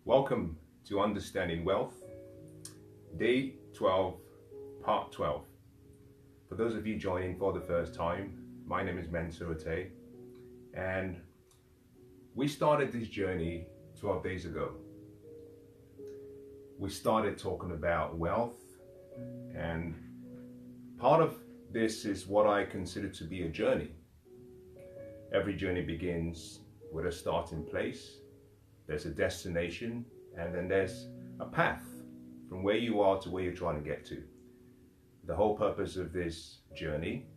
Welcome to Understanding Wealth, Day 12, Part 12. For those of you joining for the first time, my name is Mensah, and we started this journey 12 days ago. We started talking about wealth, and part of this is what I consider to be a journey. Every journey begins with a starting place. There's a destination, and then there's a path from where you are to where you're trying to get to. The whole purpose of this journey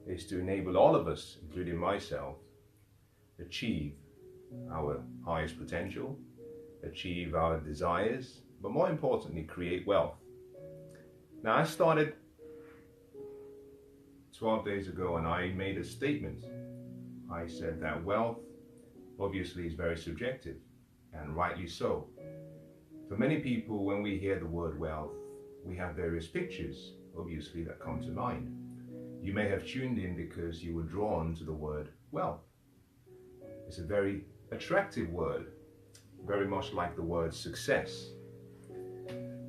is to enable all of us, including myself, achieve our highest potential, achieve our desires, but more importantly, create wealth. Now, I started 12 days ago and I made a statement. I said that wealth obviously is very subjective, and rightly so. For many people, when we hear the word wealth, we have various pictures, obviously, that come to mind. You may have tuned in because you were drawn to the word wealth. It's a very attractive word, very much like the word success.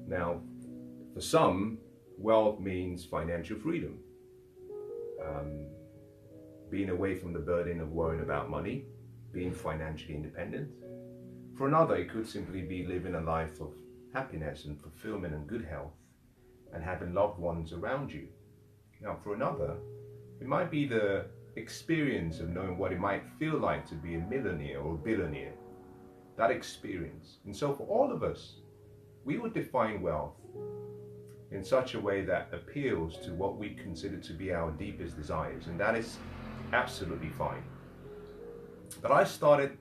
Now, for some, wealth means financial freedom, being away from the burden of worrying about money, being financially independent. For another, it could simply be living a life of happiness and fulfillment and good health and having loved ones around you. Now, for another, it might be the experience of knowing what it might feel like to be a millionaire or a billionaire, that experience. And so for all of us, we would define wealth in such a way that appeals to what we consider to be our deepest desires, and that is absolutely fine. But I started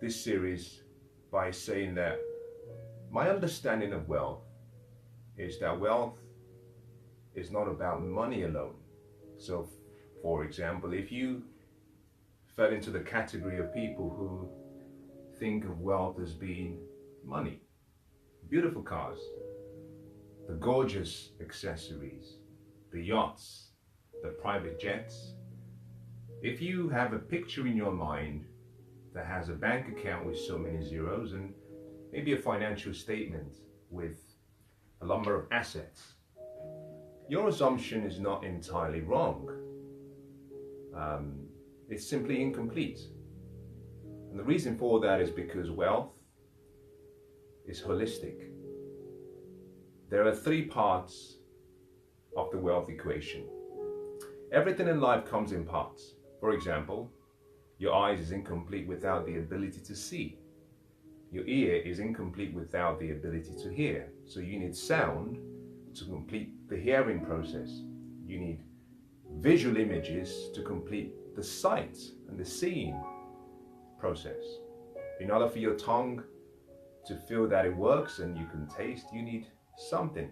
this series by saying that my understanding of wealth is that wealth is not about money alone. So, for example, if you fell into the category of people who think of wealth as being money, beautiful cars, the gorgeous accessories, the yachts, the private jets, if you have a picture in your mind that has a bank account with so many zeros and maybe a financial statement with a number of assets, your assumption is not entirely wrong. It's simply incomplete. And the reason for that is because wealth is holistic. There are three parts of the wealth equation. Everything in life comes in parts. For example, your eyes is incomplete without the ability to see. Your ear is incomplete without the ability to hear. So you need sound to complete the hearing process. You need visual images to complete the sight and the seeing process. In order for your tongue to feel that it works and you can taste, you need something.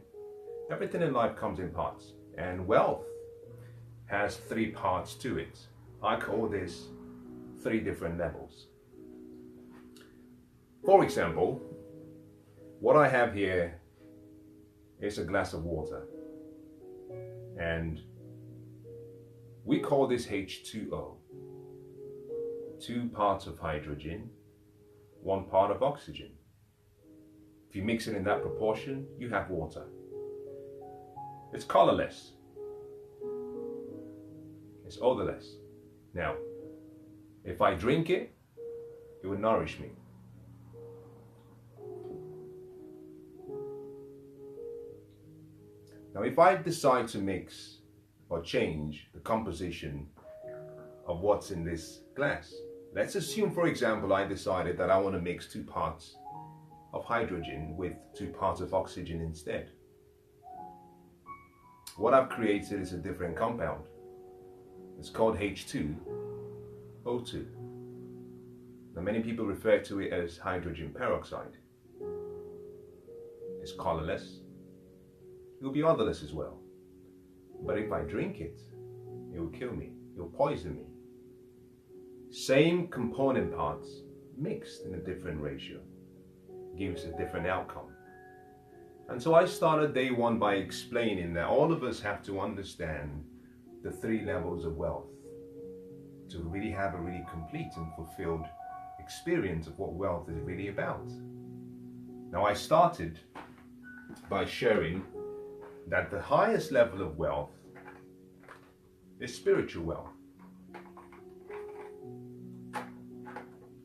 Everything in life comes in parts, and wealth has three parts to it. I call this three different levels. For example, what I have here is a glass of water, and we call this H2O. 2 parts of hydrogen, 1 part of oxygen. If you mix it in that proportion, you have water. It's colorless. It's odorless. Now, if I drink it, it will nourish me. Now, if I decide to mix or change the composition of what's in this glass, let's assume, for example, I decided that I want to mix 2 parts of hydrogen with 2 parts of oxygen instead. What I've created is a different compound. It's called H2O2. Now, many people refer to it as hydrogen peroxide. It's colorless. It will be odorless as well. But if I drink it, it will kill me. It will poison me. Same component parts mixed in a different ratio gives a different outcome. And so I started day one by explaining that all of us have to understand the 3 levels of wealth to really have a really complete and fulfilled experience of what wealth is really about. Now, I started by sharing that the highest level of wealth is spiritual wealth.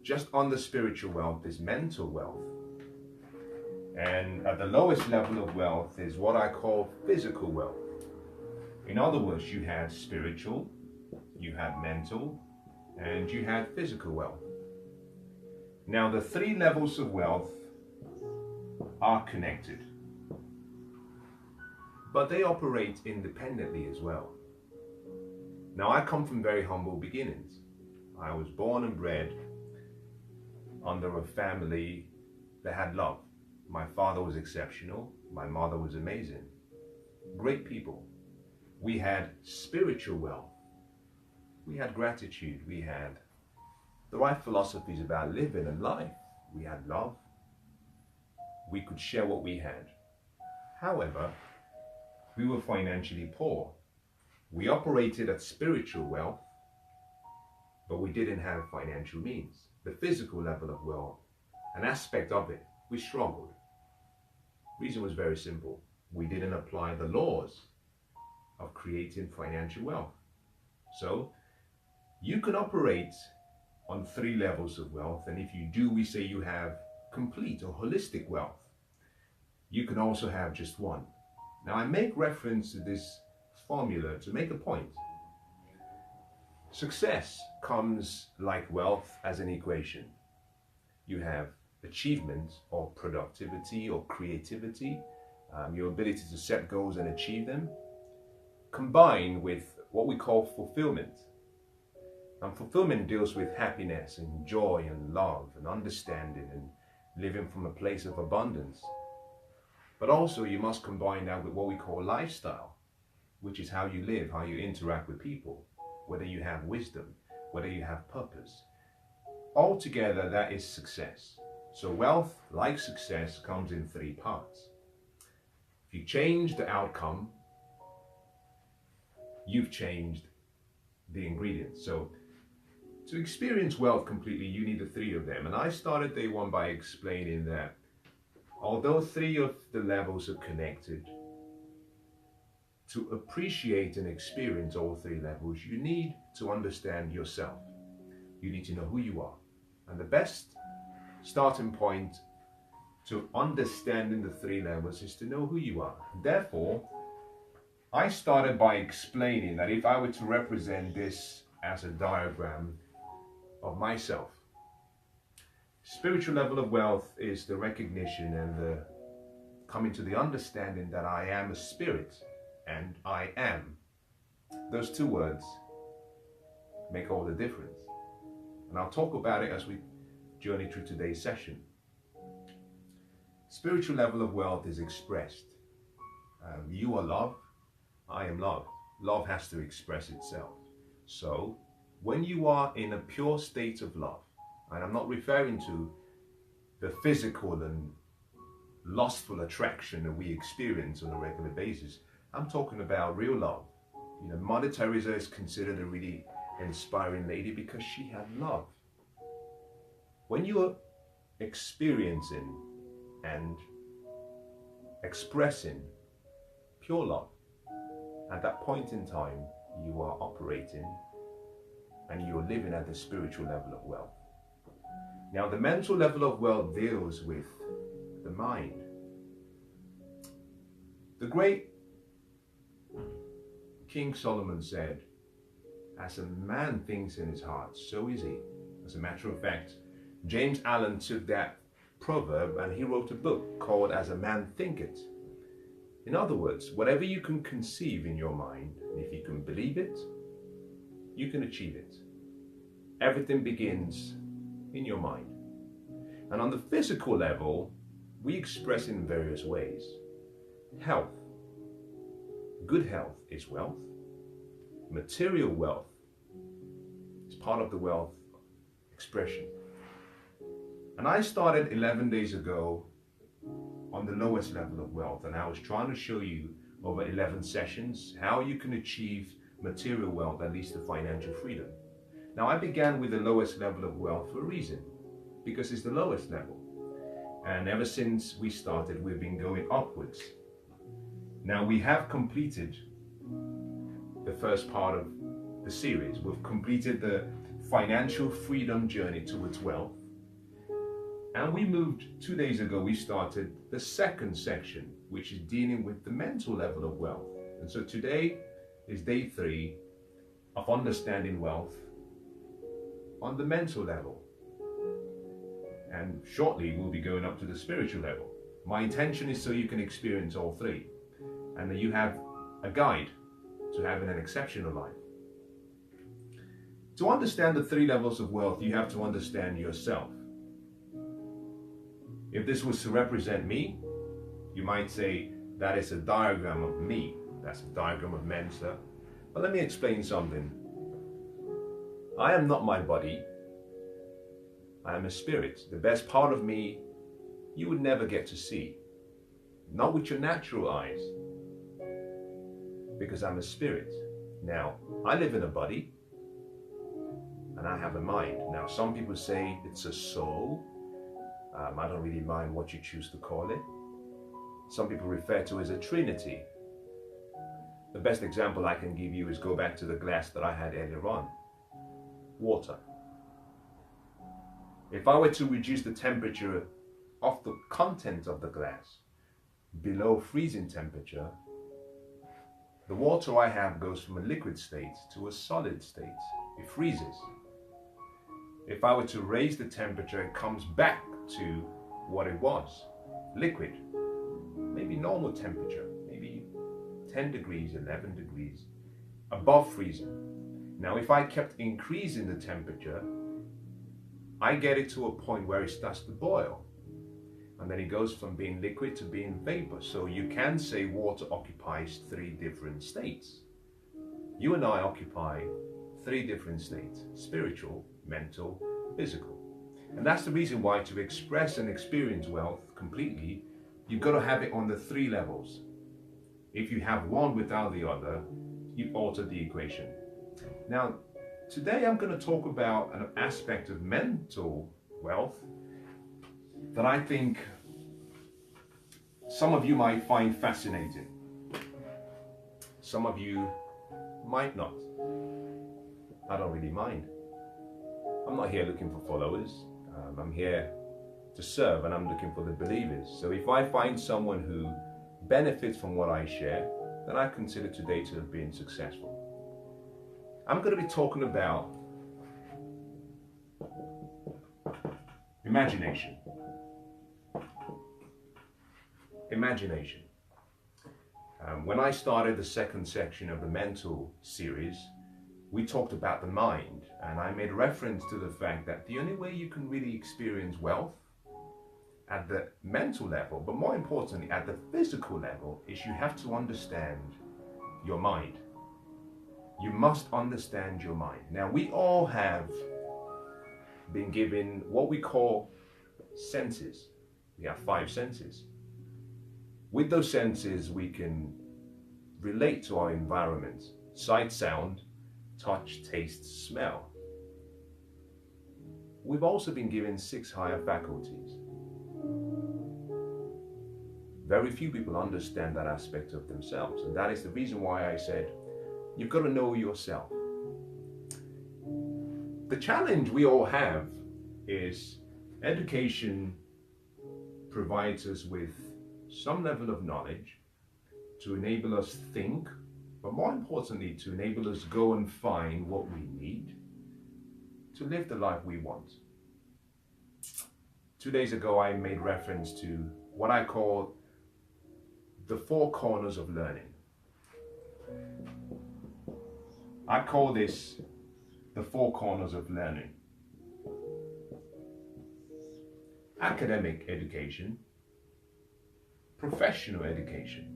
Just under spiritual wealth is mental wealth. And at the lowest level of wealth is what I call physical wealth. In other words, you had spiritual, you had mental, and you had physical wealth. Now, the three levels of wealth are connected, but they operate independently as well. Now, I come from very humble beginnings. I was born and bred under a family that had love. My father was exceptional. My mother was amazing. Great people. We had spiritual wealth. We had gratitude. We had the right philosophies about living and life. We had love. We could share what we had. However, we were financially poor. We operated at spiritual wealth, but we didn't have financial means. The physical level of wealth, an aspect of it, we struggled. Reason was very simple. We didn't apply the laws of creating financial wealth. So you can operate on three levels of wealth, and if you do, we say you have complete or holistic wealth. You can also have just one. Now, I make reference to this formula to make a point. Success comes like wealth as an equation. You have achievement or productivity or creativity, your ability to set goals and achieve them, combined with what we call fulfillment. And fulfillment deals with happiness and joy and love and understanding and living from a place of abundance. But also you must combine that with what we call lifestyle, which is how you live, how you interact with people, whether you have wisdom, whether you have purpose. Altogether, that is success. So wealth, like success, comes in three parts. If you change the outcome, you've changed the ingredients. So to experience wealth completely, you need the three of them. And I started day one by explaining that although three of the levels are connected, to appreciate and experience all three levels, you need to understand yourself. You need to know who you are. And the best starting point to understanding the three levels is to know who you are. Therefore, I started by explaining that if I were to represent this as a diagram of myself, spiritual level of wealth is the recognition and the coming to the understanding that I am a spirit and I am. Those two words make all the difference. And I'll talk about it as we journey through today's session. Spiritual level of wealth is expressed. You are love, I am love. Love has to express itself. So when you are in a pure state of love, and I'm not referring to the physical and lustful attraction that we experience on a regular basis, I'm talking about real love. You know, Mother Teresa is considered a really inspiring lady because she had love. When you are experiencing and expressing pure love, at that point in time, you are operating and you are living at the spiritual level of wealth. Now, the mental level of wealth deals with the mind. The great King Solomon said, "As a man thinks in his heart, so is he." As a matter of fact, James Allen took that proverb and he wrote a book called "As a Man Thinketh." In other words, whatever you can conceive in your mind, and if you can believe it, you can achieve it. Everything begins in your mind. And on the physical level, we express in various ways. Health. Good health is wealth. Material wealth is part of the wealth expression. And I started 11 days ago on the lowest level of wealth, and I was trying to show you over 11 sessions how you can achieve material wealth, at least the financial freedom. Now, I began with the lowest level of wealth for a reason. because it's the lowest level. And ever since we started, we've been going upwards. Now we have completed the first part of the series. We've completed the financial freedom journey towards wealth. And we moved 2 days ago, we started the second section, which is dealing with the mental level of wealth. And so today is day 3 of understanding wealth on the mental level. And shortly we'll be going up to the spiritual level. My intention is so you can experience all 3 and that you have a guide to having an exceptional life. To understand the 3 levels of wealth, you have to understand yourself. If this was to represent me, you might say that is a diagram of me. That's a diagram of Mensah. But let me explain something. I am not my body. I am a spirit. The best part of me you would never get to see. Not with your natural eyes. Because I'm a spirit. Now, I live in a body. And I have a mind. Now, some people say it's a soul. I don't really mind what you choose to call it. Some people refer to it as a trinity. The best example I can give you is go back to the glass that I had earlier on. Water. If I were to reduce the temperature of the content of the glass below freezing temperature, the water I have goes from a liquid state to a solid state. It freezes. If I were to raise the temperature, it comes back to what it was, liquid, maybe normal temperature, maybe 10 degrees, 11 degrees, above freezing. Now, if I kept increasing the temperature, I get it to a point where it starts to boil. And then it goes from being liquid to being vapor. So you can say water occupies 3 different states. You and I occupy 3 different states: spiritual, mental, physical. And that's the reason why to express and experience wealth completely, you've got to have it on the 3 levels. If you have one without the other, you've altered the equation. Now, today I'm going to talk about an aspect of mental wealth that I think some of you might find fascinating. Some of you might not. I don't really mind. I'm not here looking for followers. I'm here to serve, and I'm looking for the believers. So if I find someone who benefits from what I share, then I consider today to have been successful. I'm going to be talking about imagination. Imagination. When I started the second section of the mental series, we talked about the mind, and I made reference to the fact that the only way you can really experience wealth at the mental level, but more importantly at the physical level, is you have to understand your mind. You must understand your mind. Now, we all have been given what we call senses. We have 5 senses. With those senses, we can relate to our environment: sight, sound, touch, taste, smell. We've also been given 6 higher faculties. Very few people understand that aspect of themselves, and that is the reason why I said you've got to know yourself. The challenge we all have is education provides us with some level of knowledge to enable us think, but more importantly, to enable us go and find what we need to live the life we want. 2 days ago, I made reference to what I call the 4 corners of learning. I call this the 4 corners of learning. Academic education, professional education.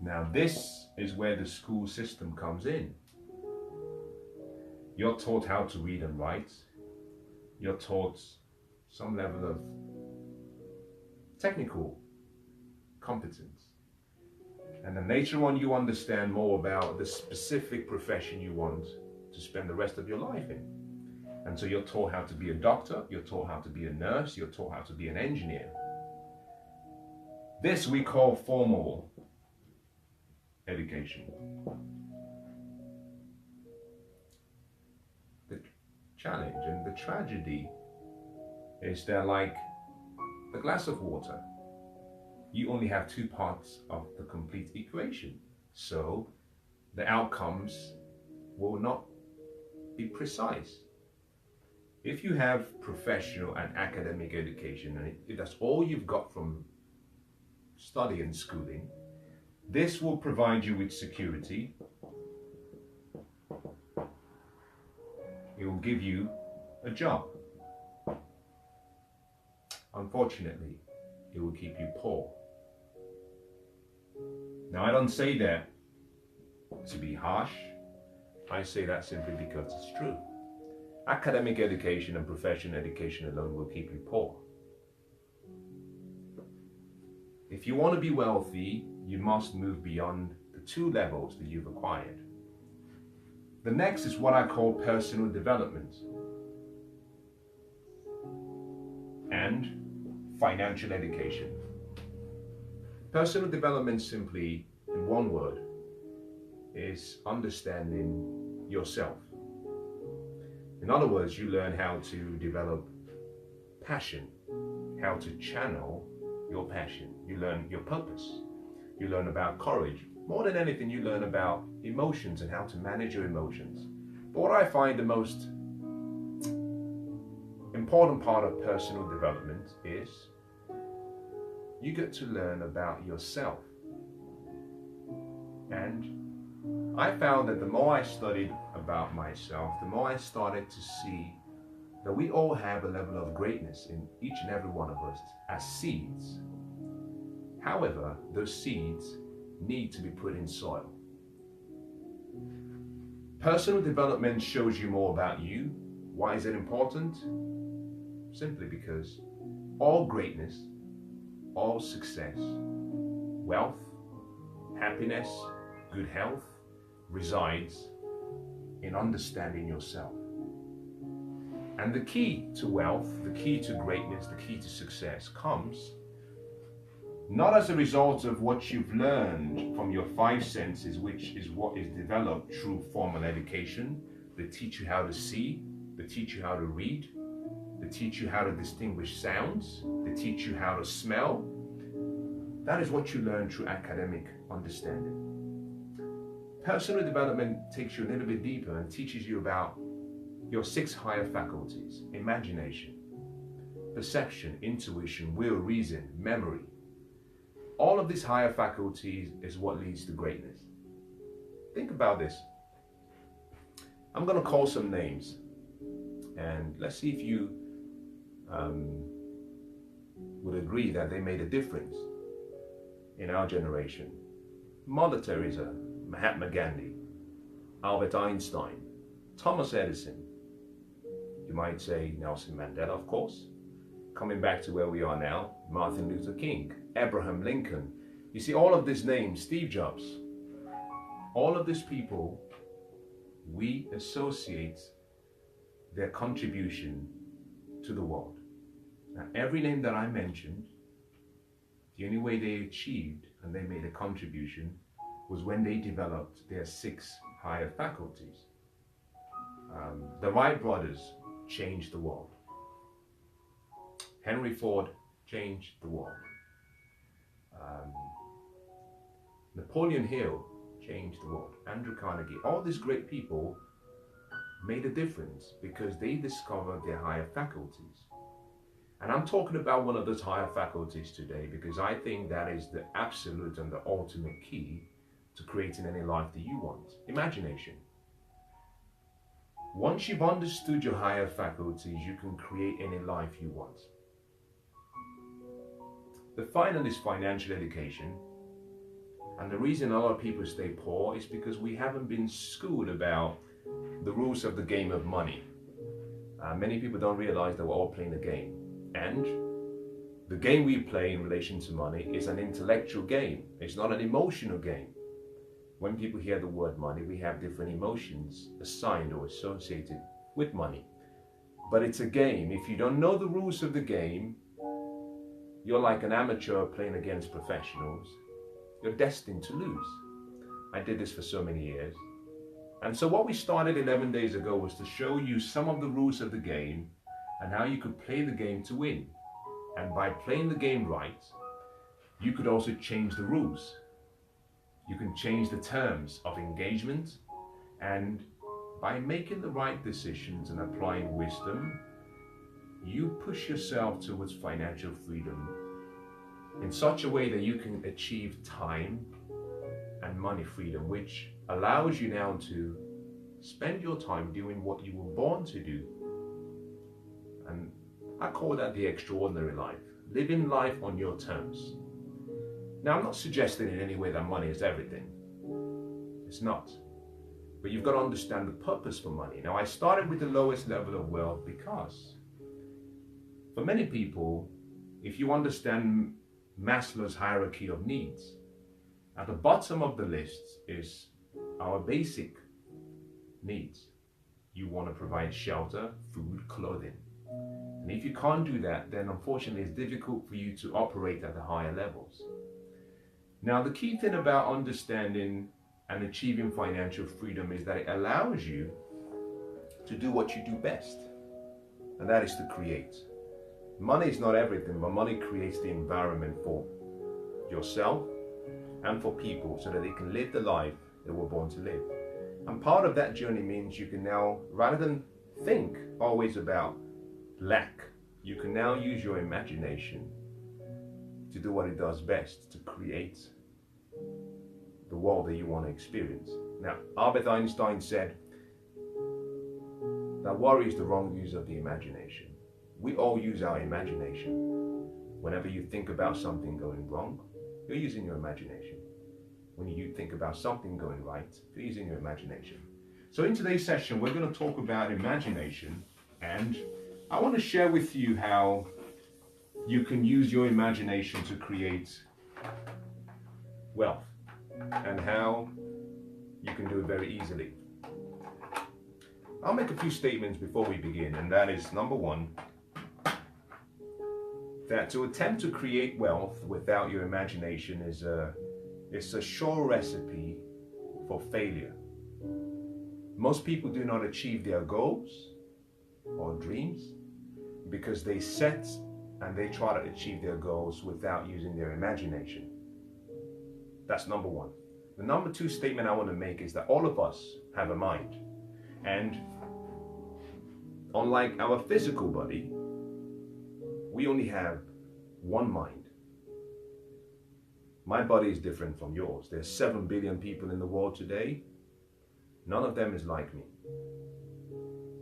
Now, this is where the school system comes in. You're taught how to read and write. You're taught some level of technical competence. And then later on, you understand more about the specific profession you want to spend the rest of your life in. And so you're taught how to be a doctor, you're taught how to be a nurse, you're taught how to be an engineer. This we call formal education. The challenge and the tragedy is they're like a glass of water. You only have two parts of the complete equation. So the outcomes will not be precise. If you have professional and academic education, and if that's all you've got from study and schooling, this will provide you with security. It will give you a job. Unfortunately, it will keep you poor. Now, I don't say that to be harsh. I say that simply because it's true. Academic education and professional education alone will keep you poor. If you want to be wealthy, you must move beyond the two levels that you've acquired. The next is what I call personal development and financial education. Personal development, simply in one word, is understanding yourself. In other words, you learn how to develop passion, how to channel your passion. You learn your purpose. You learn about courage. More than anything, you learn about emotions and how to manage your emotions. But what I find the most important part of personal development is you get to learn about yourself. And I found that the more I studied about myself, the more I started to see that we all have a level of greatness in each and every one of us as seeds. However, those seeds need to be put in soil. Personal development shows you more about you. Why is it important? Simply because all greatness, all success, wealth, happiness, good health resides in understanding yourself. And the key to wealth, the key to greatness, the key to success comes not as a result of what you've learned from your five senses, which is what is developed through formal education. They teach you how to see, they teach you how to read, they teach you how to distinguish sounds, they teach you how to smell. That is what you learn through academic understanding. Personal development takes you a little bit deeper and teaches you about your 6 higher faculties: imagination, perception, intuition, will, reason, memory. All of these higher faculties is what leads to greatness. Think about this. I'm going to call some names and let's see if you would agree that they made a difference in our generation. Mother Teresa, Mahatma Gandhi, Albert Einstein, Thomas Edison. You might say Nelson Mandela, of course. Coming back to where we are now, Martin Luther King, Abraham Lincoln. You see, all of these names, Steve Jobs, all of these people, we associate their contribution to the world. Now, every name that I mentioned, the only way they achieved and they made a contribution was when they developed their 6 higher faculties. The Wright brothers changed the world. Henry Ford changed the world. Napoleon Hill changed the world. Andrew Carnegie. All these great people made a difference because they discovered their higher faculties. And I'm talking about one of those higher faculties today because I think that is the absolute and the ultimate key to creating any life that you want. Imagination. Once you've understood your higher faculties, you can create any life you want. The final is financial education. And the reason a lot of people stay poor is because we haven't been schooled about the rules of the game of money. Many people don't realize that we're all playing a game. And the game we play in relation to money is an intellectual game. It's not an emotional game. When people hear the word money, we have different emotions assigned or associated with money. But it's a game. If you don't know the rules of the game, you're like an amateur playing against professionals. You're destined to lose. I did this for so many years. And so what we started 11 days ago was to show you some of the rules of the game and how you could play the game to win. And by playing the game right, you could also change the rules. You can change the terms of engagement, and by making the right decisions and applying wisdom, you push yourself towards financial freedom in such a way that you can achieve time and money freedom, which allows you now to spend your time doing what you were born to do. And I call that the extraordinary life, living life on your terms. Now, I'm not suggesting in any way that money is everything. It's not. But you've got to understand the purpose for money. Now, I started with the lowest level of wealth because for many people, if you understand Maslow's hierarchy of needs, at the bottom of the list is our basic needs. You want to provide shelter, food, clothing. And if you can't do that, then unfortunately it's difficult for you to operate at the higher levels. Now, the key thing about understanding and achieving financial freedom is that it allows you to do what you do best, and that is to create. Money is not everything, but money creates the environment for yourself and for people so that they can live the life they were born to live. And part of that journey means you can now, rather than think always about lack, you can now use your imagination to do what it does best, to create the world that you want to experience. Now, Albert Einstein said that worry is the wrong use of the imagination. We all use our imagination. Whenever you think about something going wrong, you're using your imagination. When you think about something going right, you're using your imagination. So in today's session, we're going to talk about imagination, and I want to share with you how you can use your imagination to create wealth and how you can do it very easily. I'll make a few statements before we begin, and that is, number one, that to attempt to create wealth without your imagination is a sure recipe for failure. Most people do not achieve their goals or dreams because they set and they try to achieve their goals without using their imagination. That's number one. The number two statement I want to make is that all of us have a mind. And unlike our physical body, we only have one mind. My body is different from yours. There's 7 billion people in the world today. None of them is like me.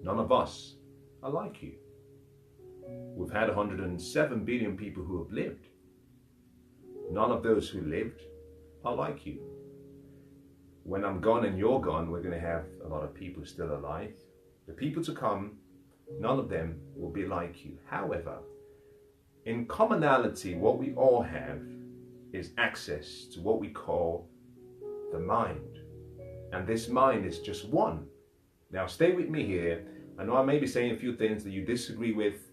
None of us are like you. We've had 107 billion people who have lived. None of those who lived are like you. When I'm gone and you're gone, we're going to have a lot of people still alive. The people to come, none of them will be like you. However, in commonality, what we all have is access to what we call the mind. And this mind is just one. Now stay with me here. I know I may be saying a few things that you disagree with,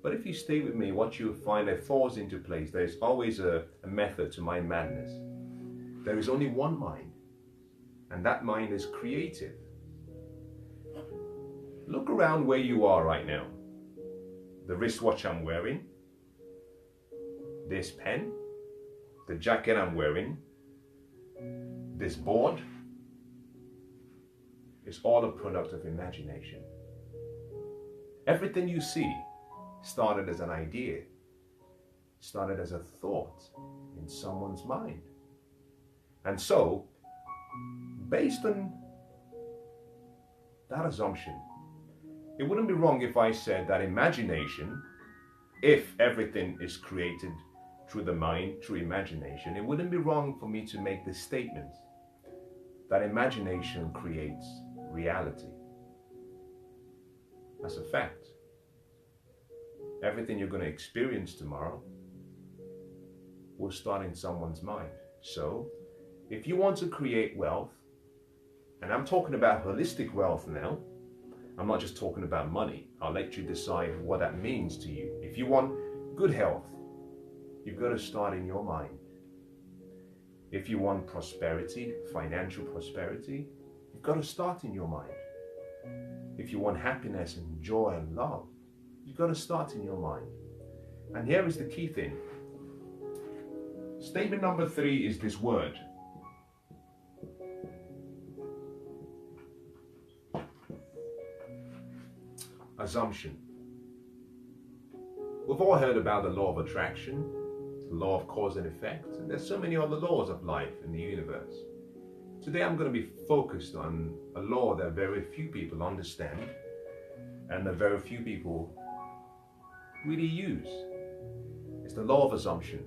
but if you stay with me, what you'll find that falls into place. There's always a method to my madness. There is only one mind, and that mind is creative. Look around where you are right now. The wristwatch I'm wearing, this pen, the jacket I'm wearing, this board, is all a product of imagination. Everything you see started as an idea, started as a thought in someone's mind. And so, based on that assumption, it wouldn't be wrong if I said that imagination, if everything is created through the mind, through imagination, it wouldn't be wrong for me to make this statement that imagination creates reality. That's a fact. Everything you're going to experience tomorrow will start in someone's mind. So, if you want to create wealth, and I'm talking about holistic wealth now, I'm not just talking about money. I'll let you decide what that means to you. If you want good health, you've got to start in your mind. If you want prosperity, financial prosperity, you've got to start in your mind. If you want happiness and joy and love, you've got to start in your mind. And here is the key thing. Statement number 3 is this word. Assumption. We've all heard about the law of attraction, the law of cause and effect, and there's so many other laws of life in the universe. Today I'm going to be focused on a law that very few people understand and that very few people really use. It's the law of assumption.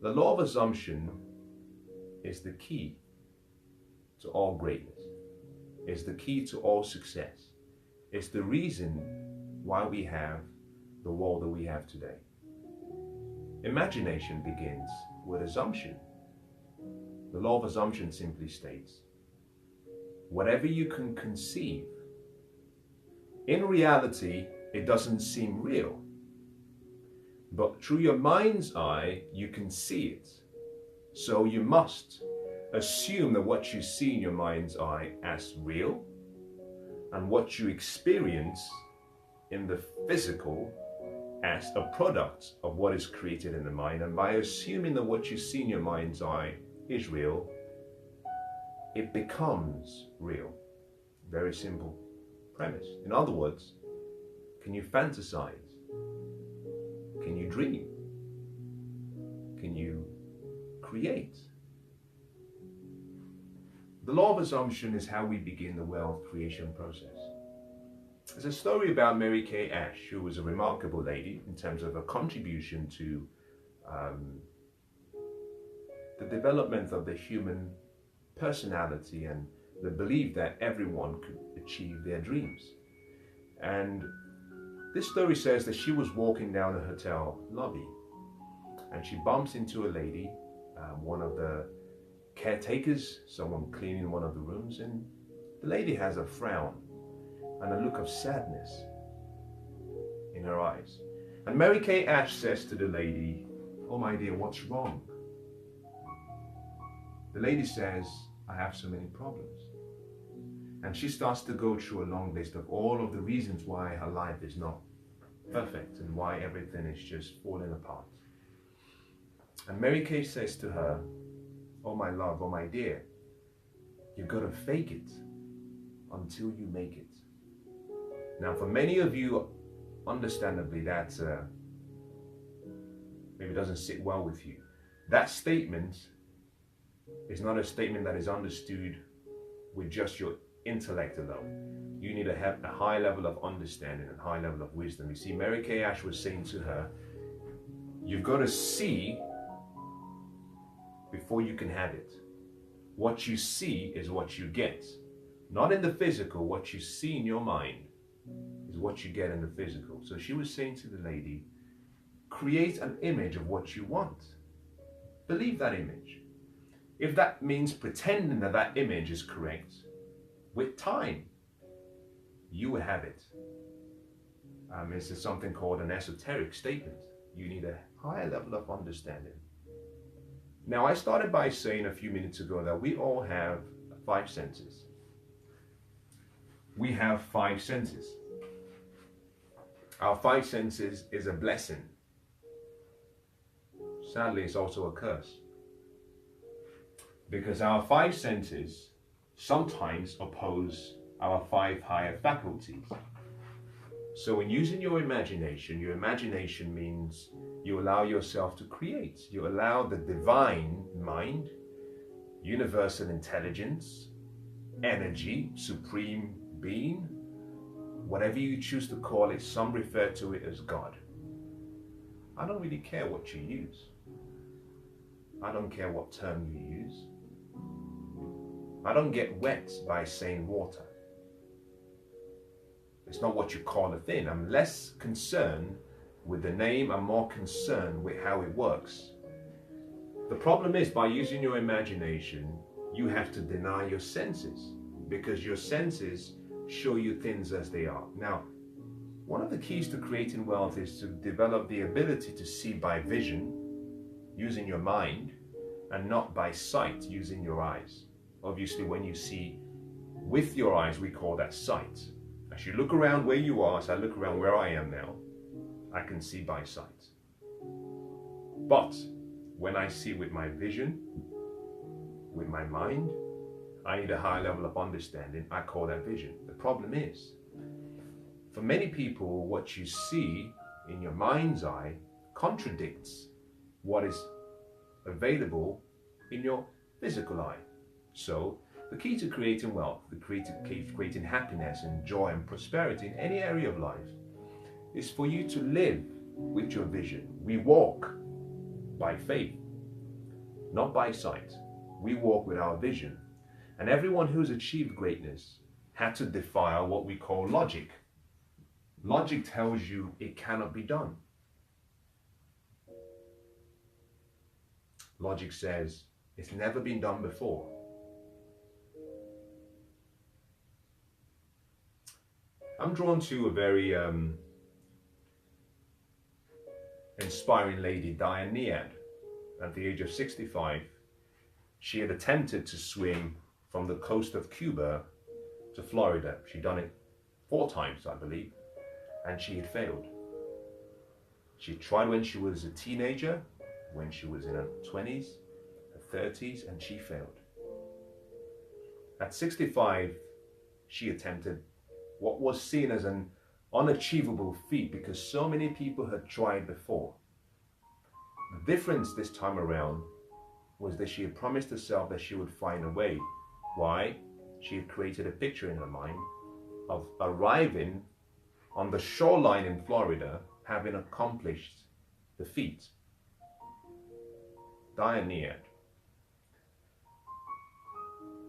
The law of assumption is the key to all greatness. It's the key to all success. It's the reason why we have the world that we have today. Imagination begins with assumption. The law of assumption simply states, whatever you can conceive, in reality, it doesn't seem real. But through your mind's eye, you can see it. So you must assume that what you see in your mind's eye as real, and what you experience in the physical as a product of what is created in the mind. And by assuming that what you see in your mind's eye is real, it becomes real. Very simple premise. In other words, can you fantasize? Can you dream? Can you create? The law of assumption is how we begin the wealth creation process. There's a story about Mary Kay Ash, who was a remarkable lady in terms of her contribution to the development of the human personality and the belief that everyone could achieve their dreams. And this story says that she was walking down a hotel lobby and she bumps into a lady, one of the caretakers, someone cleaning one of the rooms, and the lady has a frown and a look of sadness in her eyes. And Mary Kay Ash says to the lady, "Oh my dear, what's wrong?" The lady says, "I have so many problems." And she starts to go through a long list of all of the reasons why her life is not perfect and why everything is just falling apart. And Mary Kay says to her, "Oh my love, oh my dear, you've got to fake it until you make it." Now for many of you, understandably, that maybe doesn't sit well with you. That statement is not a statement that is understood with just your intellect alone. You need to have a high level of understanding and high level of wisdom. You see, Mary Kay Ash was saying to her, you've got to see before you can have it. What you see is what you get. Not in the physical, what you see in your mind is what you get in the physical. So she was saying to the lady, create an image of what you want. Believe that image. If that means pretending that that image is correct, with time, you will have it. This is something called an esoteric statement. You need a higher level of understanding. Now, I started by saying a few minutes ago that we all have 5 senses. We have 5 senses. Our 5 senses is a blessing. Sadly, it's also a curse. Because our 5 senses sometimes oppose our 5 higher faculties. So when using your imagination means you allow yourself to create. You allow the divine mind, universal intelligence, energy, supreme being, whatever you choose to call it. Some refer to it as God. I don't really care what you use. I don't care what term you use. I don't get wet by saying water. It's not what you call a thing. I'm less concerned with the name. I'm more concerned with how it works. The problem is, by using your imagination, you have to deny your senses, because your senses show you things as they are. Now, one of the keys to creating wealth is to develop the ability to see by vision, using your mind, and not by sight, using your eyes. Obviously, when you see with your eyes, we call that sight. As you look around where you are, as I look around where I am now, I can see by sight. But when I see with my vision, with my mind, I need a high level of understanding. I call that vision. The problem is, for many people, what you see in your mind's eye contradicts what is available in your physical eye. So the key to creating wealth, the key to creating happiness and joy and prosperity in any area of life is for you to live with your vision. We walk by faith, not by sight. We walk with our vision. And everyone who's achieved greatness had to defy what we call logic. Logic tells you it cannot be done. Logic says it's never been done before. I'm drawn to a very inspiring lady, Diane Nead. At the age of 65, she had attempted to swim from the coast of Cuba to Florida. She'd done it 4 times, I believe, and she had failed. She tried when she was a teenager, when she was in her 20s, her 30s, and she failed. At 65, she attempted what was seen as an unachievable feat because so many people had tried before. The difference this time around was that she had promised herself that she would find a way. Why? She had created a picture in her mind of arriving on the shoreline in Florida, having accomplished the feat. Diane Nead.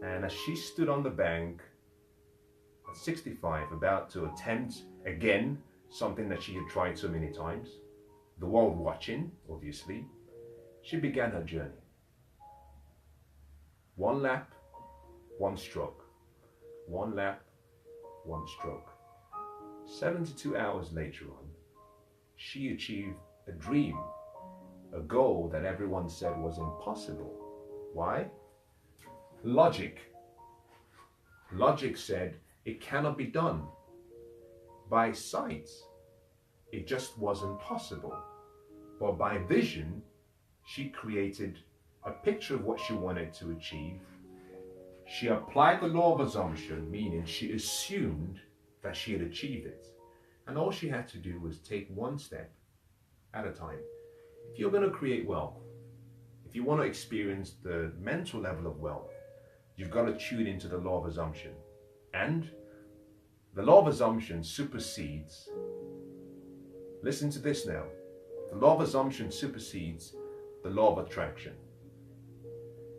And as she stood on the bank at 65, about to attempt again something that she had tried so many times, the world watching, obviously, she began her journey. 1 lap, 1 stroke. 1 lap, 1 stroke. 72 hours later on, she achieved a dream, a goal that everyone said was impossible. Why? Logic. Logic said it cannot be done. By sight, it just wasn't possible. But by vision, she created a picture of what she wanted to achieve. She applied the law of assumption, meaning she assumed that she had achieved it. And all she had to do was take 1 step at a time. If you're going to create wealth, if you want to experience the mental level of wealth, you've got to tune into the law of assumption. And the law of assumption supersedes, listen to this now, the law of assumption supersedes the law of attraction.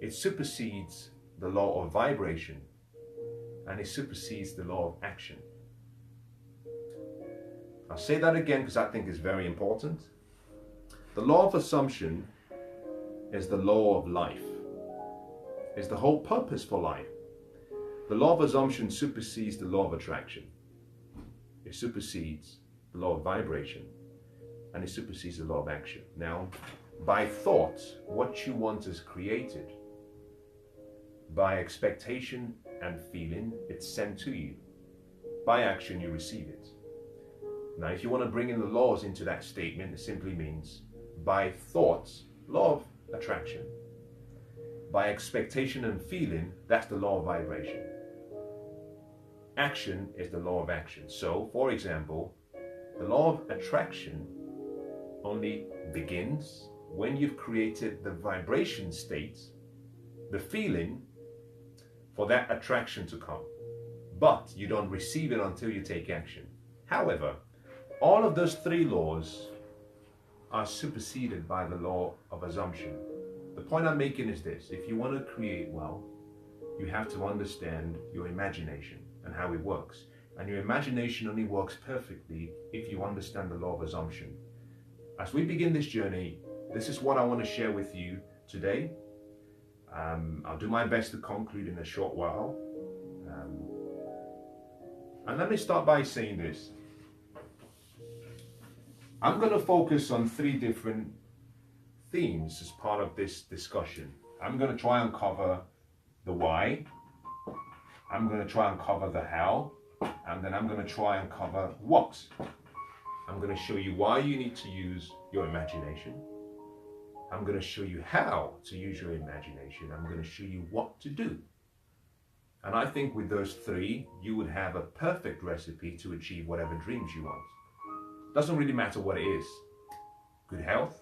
It supersedes the law of vibration, and it supersedes the law of action. I'll say that again because I think it's very important. The law of assumption is the law of life. It's the whole purpose for life. The law of assumption supersedes the law of attraction. It supersedes the law of vibration, and it supersedes the law of action. Now, by thought, what you want is created. By expectation and feeling, it's sent to you. By action, you receive it. Now, if you want to bring in the laws into that statement, it simply means by thoughts, law of attraction. By expectation and feeling, that's the law of vibration. Action is the law of action. So, for example, the law of attraction only begins when you've created the vibration state, the feeling for that attraction to come. But you don't receive it until you take action. However, all of those 3 laws are superseded by the law of assumption. The point I'm making is this: if you want to create wealth, you have to understand your imagination and how it works. And your imagination only works perfectly if you understand the law of assumption. As we begin this journey, this is what I want to share with you today. I'll do my best to conclude in a short while. And let me start by saying this. I'm going to focus on 3 different themes as part of this discussion. I'm going to try and cover the why, I'm going to try and cover the how, and then I'm going to try and cover what. I'm going to show you why you need to use your imagination. I'm going to show you how to use your imagination. I'm going to show you what to do. And I think with those 3, you would have a perfect recipe to achieve whatever dreams you want. Doesn't really matter what it is. Good health,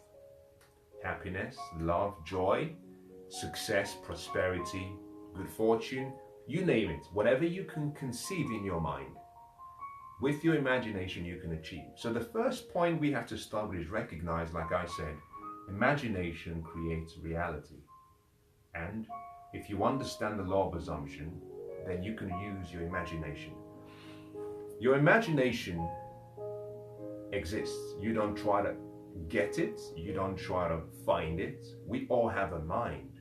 happiness, love, joy, success, prosperity, good fortune, you name it. Whatever you can conceive in your mind, with your imagination you can achieve. So the first point we have to start with is recognize, like I said, imagination creates reality. And if you understand the law of assumption, then you can use your imagination. Your imagination exists. You don't try to get it. You don't try to find it. We all have a mind.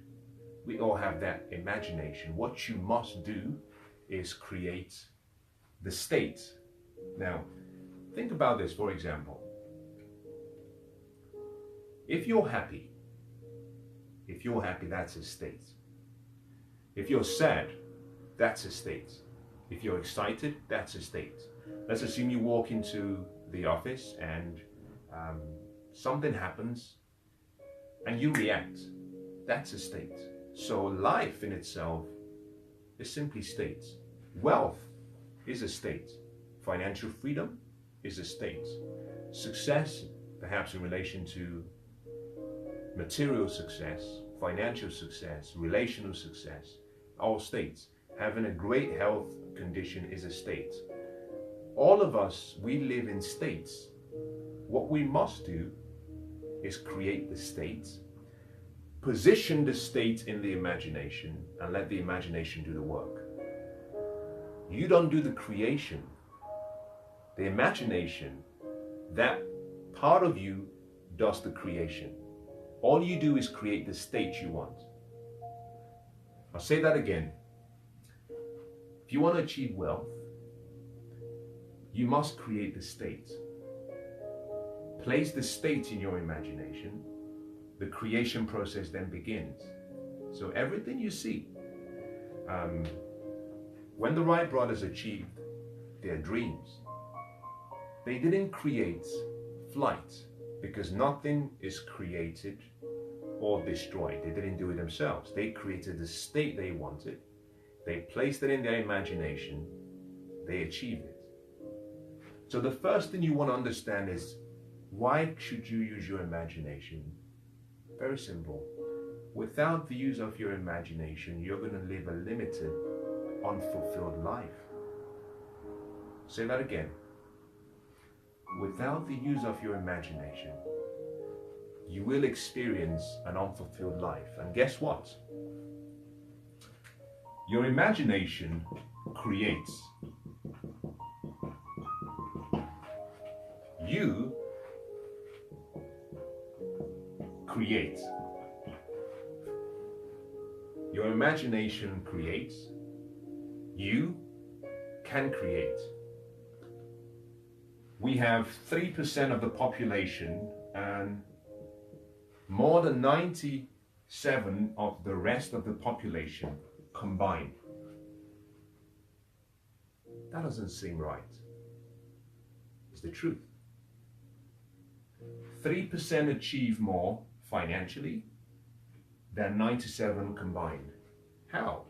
We all have that imagination. What you must do is create the state. Now, think about this, for example. If you're happy, that's a state. If you're sad, that's a state. If you're excited, that's a state. Let's assume you walk into the office and something happens and you react. That's a state. So life in itself is simply states. Wealth is a state. Financial freedom is a state. Success, perhaps in relation to material success, financial success, relational success, all states. Having a great health condition is a state. All of us, we live in states. What we must do is create the states, position the state in the imagination, and let the imagination do the work. You don't do the creation. The imagination, that part of you does the creation. All you do is create the state you want. I'll say that again. If you want to achieve wealth, you must create the state. Place the state in your imagination. The creation process then begins. So everything you see, when the Wright brothers achieved their dreams, they didn't create flight, because nothing is created or destroyed. They didn't do it themselves. They created the state they wanted. They placed it in their imagination. They achieved it. So the first thing you want to understand is, why should you use your imagination? Very simple. Without the use of your imagination, you're going to live a limited, unfulfilled life. Say that again. Without the use of your imagination, you will experience an unfulfilled life. And guess what? Your imagination creates. You create. Your imagination creates. You can create. We have 3% of the population and more than 97% of the rest of the population combined. That doesn't seem right. It's the truth. 3% achieve more financially than 97 combined. How?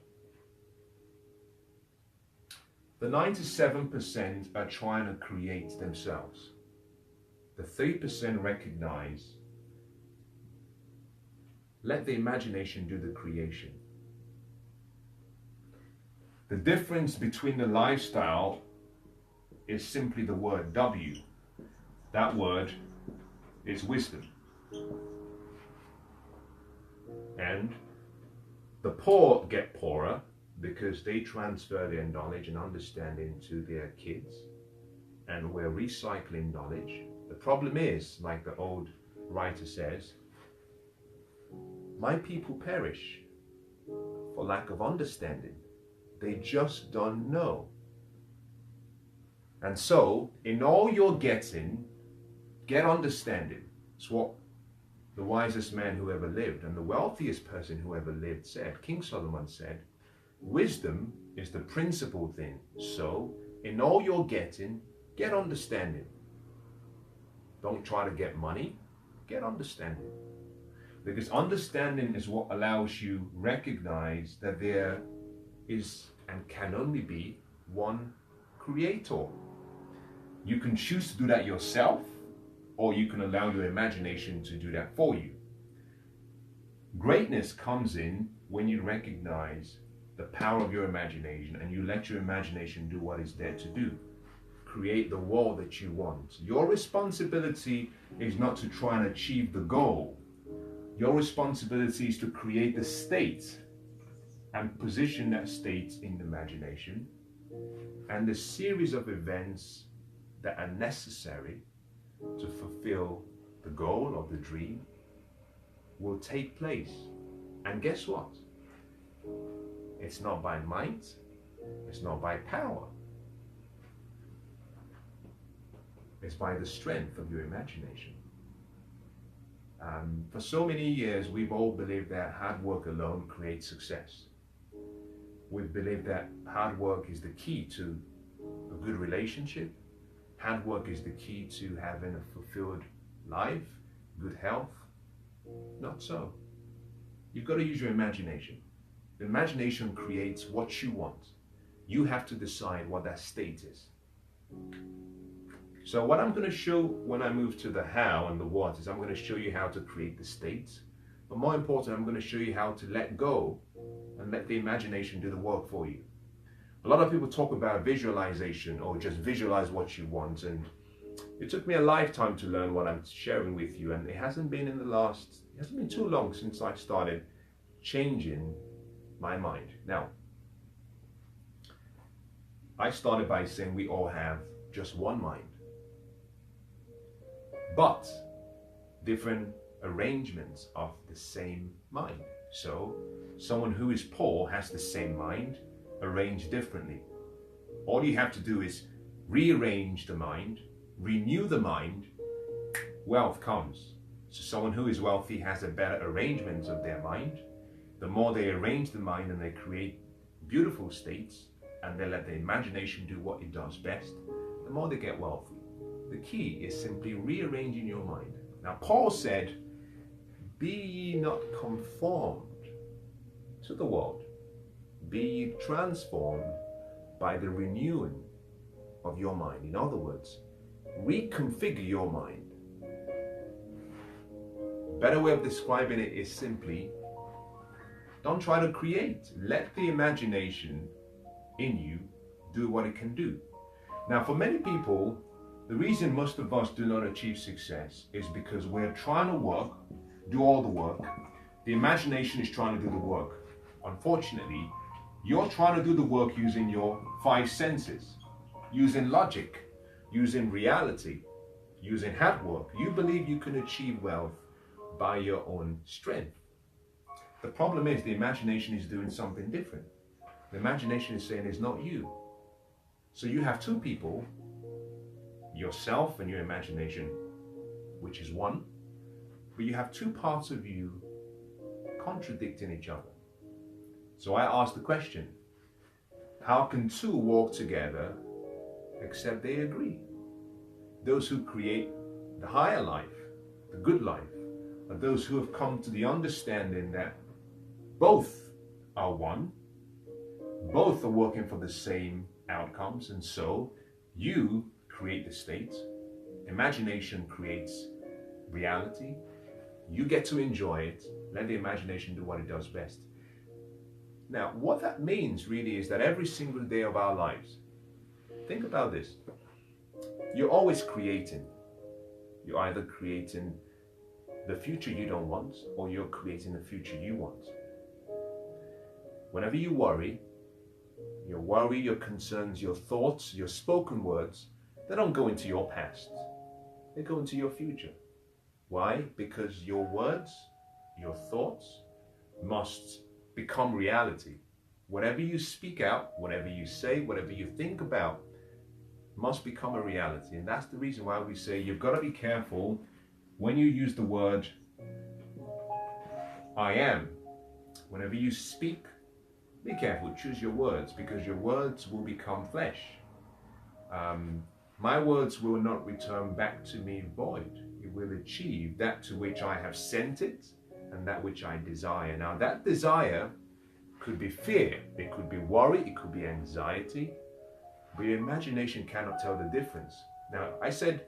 The 97% are trying to create themselves. The 3% recognize, let the imagination do the creation. The difference between the lifestyle is simply the word W. That word is wisdom. And the poor get poorer because they transfer their knowledge and understanding to their kids, and we're recycling knowledge. The problem is, like the old writer says, my people perish for lack of understanding. They just don't know. And so, in all you're getting, get understanding. It's what the wisest man who ever lived and the wealthiest person who ever lived said. King Solomon said, wisdom is the principal thing. So, in all you're getting, get understanding. Don't try to get money, get understanding. Because understanding is what allows you recognize that there is and can only be one creator. You can choose to do that yourself, or you can allow your imagination to do that for you. Greatness comes in when you recognize the power of your imagination and you let your imagination do what it's there to do. Create the world that you want. Your responsibility is not to try and achieve the goal. Your responsibility is to create the state and position that state in the imagination, and the series of events that are necessary to fulfill the goal of the dream will take place. And guess what? It's not by might, it's not by power. It's by the strength of your imagination. For so many years, we've all believed that hard work alone creates success. We've believed that hard work is the key to a good relationship. Hard work is the key to having a fulfilled life, good health. Not so. You've got to use your imagination. The imagination creates what you want. You have to decide what that state is. So what I'm going to show when I move to the how and the what is I'm going to show you how to create the states. But more important, I'm going to show you how to let go and let the imagination do the work for you. A lot of people talk about visualization or just visualize what you want. And it took me a lifetime to learn what I'm sharing with you. And it hasn't been too long since I started changing my mind. Now, I started by saying we all have just one mind, but different arrangements of the same mind. So someone who is poor has the same mind, arranged differently. All you have to do is rearrange the mind, renew the mind, wealth comes. So someone who is wealthy has a better arrangement of their mind. The more they arrange the mind and they create beautiful states and they let the imagination do what it does best, the more they get wealthy. The key is simply rearranging your mind. Now, Paul said, be ye not conformed to the world, be ye transformed by the renewing of your mind. In other words, reconfigure your mind. Better way of describing it is simply, don't try to create. Let the imagination in you do what it can do. Now, for many people, the reason most of us do not achieve success is because we're trying to work, do all the work. The imagination is trying to do the work. Unfortunately, you're trying to do the work using your five senses, using logic, using reality, using hard work. You believe you can achieve wealth by your own strength. The problem is the imagination is doing something different. The imagination is saying it's not you. So you have two people, yourself and your imagination, which is one, but you have two parts of you contradicting each other. So I asked the question, how can two walk together except they agree? Those who create the higher life, the good life, are those who have come to the understanding that both are one, both are working for the same outcomes, and so you create the state, imagination creates reality, you get to enjoy it, let the imagination do what it does best. Now, what that means really is that every single day of our lives, think about this, you're always creating. You're either creating the future you don't want, or you're creating the future you want. Whenever you worry, your concerns, your thoughts, your spoken words, they don't go into your past. They go into your future. Why? Because your words, your thoughts must become reality. Whatever you speak out, whatever you say, whatever you think about, must become a reality. And that's the reason why we say you've got to be careful when you use the word I am. Whenever you speak, be careful, choose your words, because your words will become flesh. My words will not return back to me void. It will achieve that to which I have sent it and that which I desire. Now that desire could be fear, it could be worry, it could be anxiety, but your imagination cannot tell the difference. Now, I said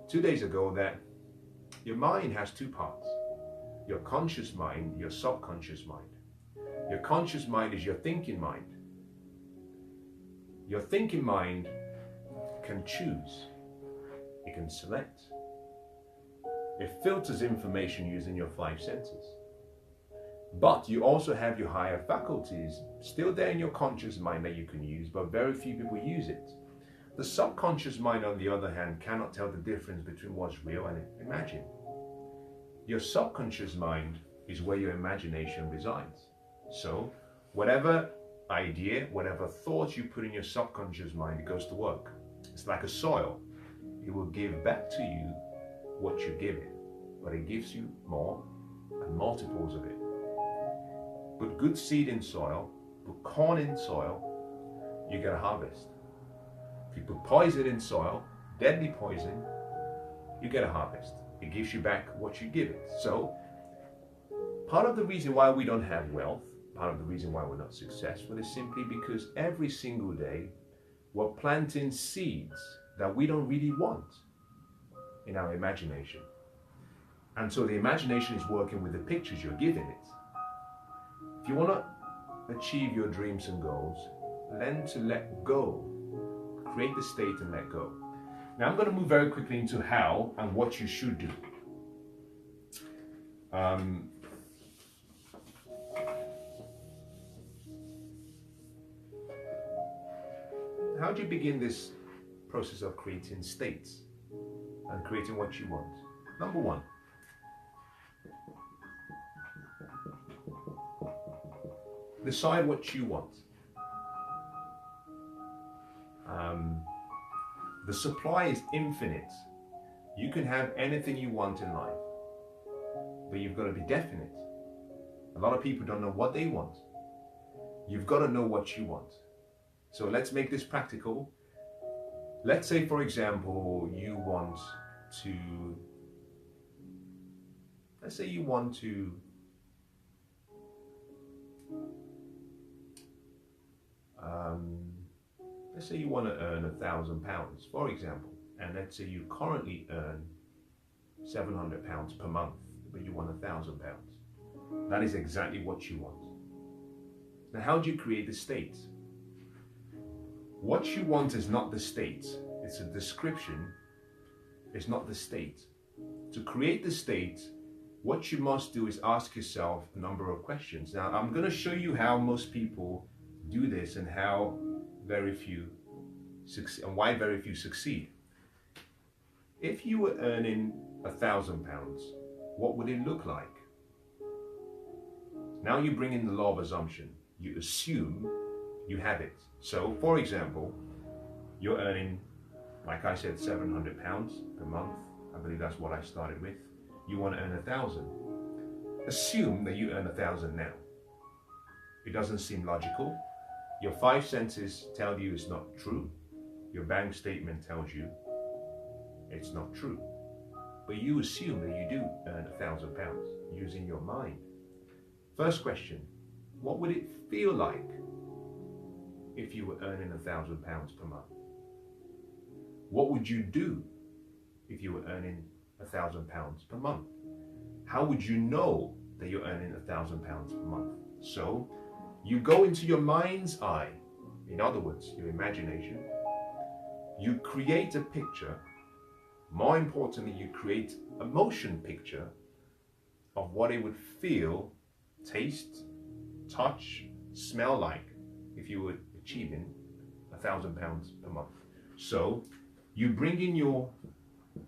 2 days ago that your mind has two parts: your conscious mind, your subconscious mind. Your conscious mind is your thinking mind. Your thinking mind can choose, it can select, it filters information using your five senses. But you also have your higher faculties still there in your conscious mind that you can use, but very few people use it. The subconscious mind, on the other hand, cannot tell the difference between what's real and imagined. Your subconscious mind is where your imagination resides. So whatever idea, whatever thoughts you put in your subconscious mind, it goes to work. It's like a soil. It will give back to you what you give it, but it gives you more and multiples of it. Put good seed in soil, put corn in soil, you get a harvest. If you put poison in soil, deadly poison, you get a harvest. It gives you back what you give it. So part of the reason why we don't have wealth, part of the reason why we're not successful, is simply because every single day we're planting seeds that we don't really want in our imagination. And so the imagination is working with the pictures you're giving it. If you want to achieve your dreams and goals, learn to let go. Create the state and let go. Now I'm going to move very quickly into how and what you should do. How do you begin this process of creating states and creating what you want? Number one, decide what you want. The supply is infinite. You can have anything you want in life, but you've got to be definite. A lot of people don't know what they want. You've got to know what you want. So let's make this practical. Let's say, for example, you want to, let's say you want to let's say you want to earn £1,000, for example, and let's say you currently earn £700 per month, but you want £1,000. That is exactly what you want. Now, how do you create the state? What you want is not the state. It's a description. It's not the state. To create the state, what you must do is ask yourself a number of questions. Now, I'm going to show you how most people do this and how very few succeed, and why very few succeed. If you were earning £1,000, what would it look like? Now you bring in the law of assumption. You assume you have it. So, for example, you're earning, like I said, £700 per month. I believe that's what I started with. You want to earn 1,000. Assume that you earn 1,000 now. It doesn't seem logical. Your five senses tell you it's not true. Your bank statement tells you it's not true. But you assume that you do earn £1,000 using your mind. First question, what would it feel like if you were earning £1,000 per month? What would you do if you were earning £1,000 per month? How would you know that you're earning £1,000 per month? So you go into your mind's eye, in other words, your imagination. You create a picture. More importantly, you create a motion picture of what it would feel, taste, touch, smell like if you were achieving £1,000 per month. So you bring in your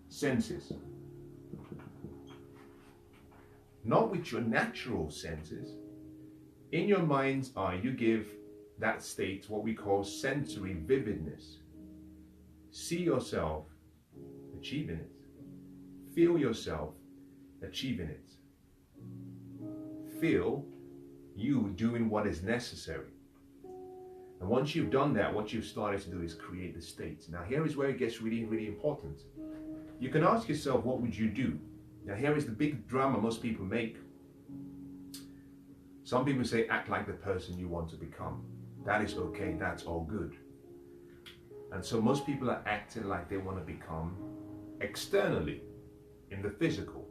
senses, not with your natural senses. In your mind's eye, you give that state what we call sensory vividness. See yourself achieving it. Feel yourself achieving it. Feel you doing what is necessary. And once you've done that, what you've started to do is create the state. Now here is where it gets really, really important. You can ask yourself, what would you do? Now here is the big drama most people make. Some people say, act like the person you want to become. That is okay, that's all good. And so most people are acting like they want to become externally, in the physical.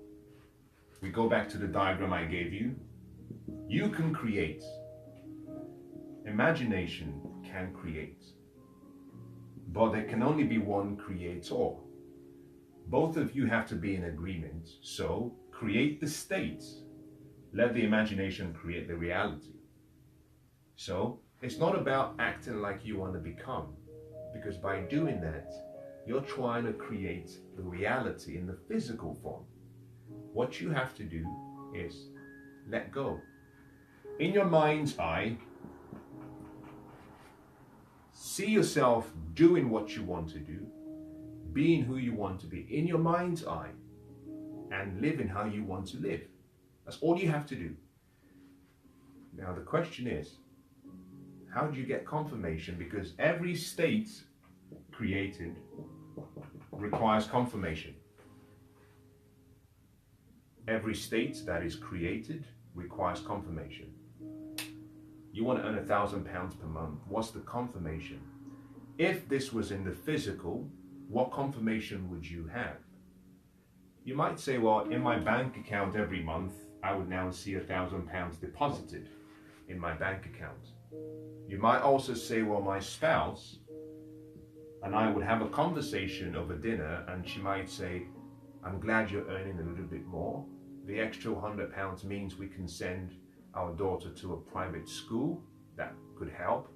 We go back to the diagram I gave you. You can create. Imagination can create. But there can only be one creator. Both of you have to be in agreement. So create the state. Let the imagination create the reality. So it's not about acting like you want to become, because by doing that, you're trying to create the reality in the physical form. What you have to do is let go. In your mind's eye, see yourself doing what you want to do, being who you want to be in your mind's eye, and living how you want to live. That's all you have to do. Now the question is, how do you get confirmation? Because every state created requires confirmation. Every state that is created requires confirmation. You want to earn £1,000 per month. What's the confirmation? If this was in the physical, what confirmation would you have? You might say, well, in my bank account every month, I would now see £1,000 deposited in my bank account. You might also say, well, my spouse and I would have a conversation over dinner, and she might say, I'm glad you're earning a little bit more. The extra £100 means we can send our daughter to a private school. That could help.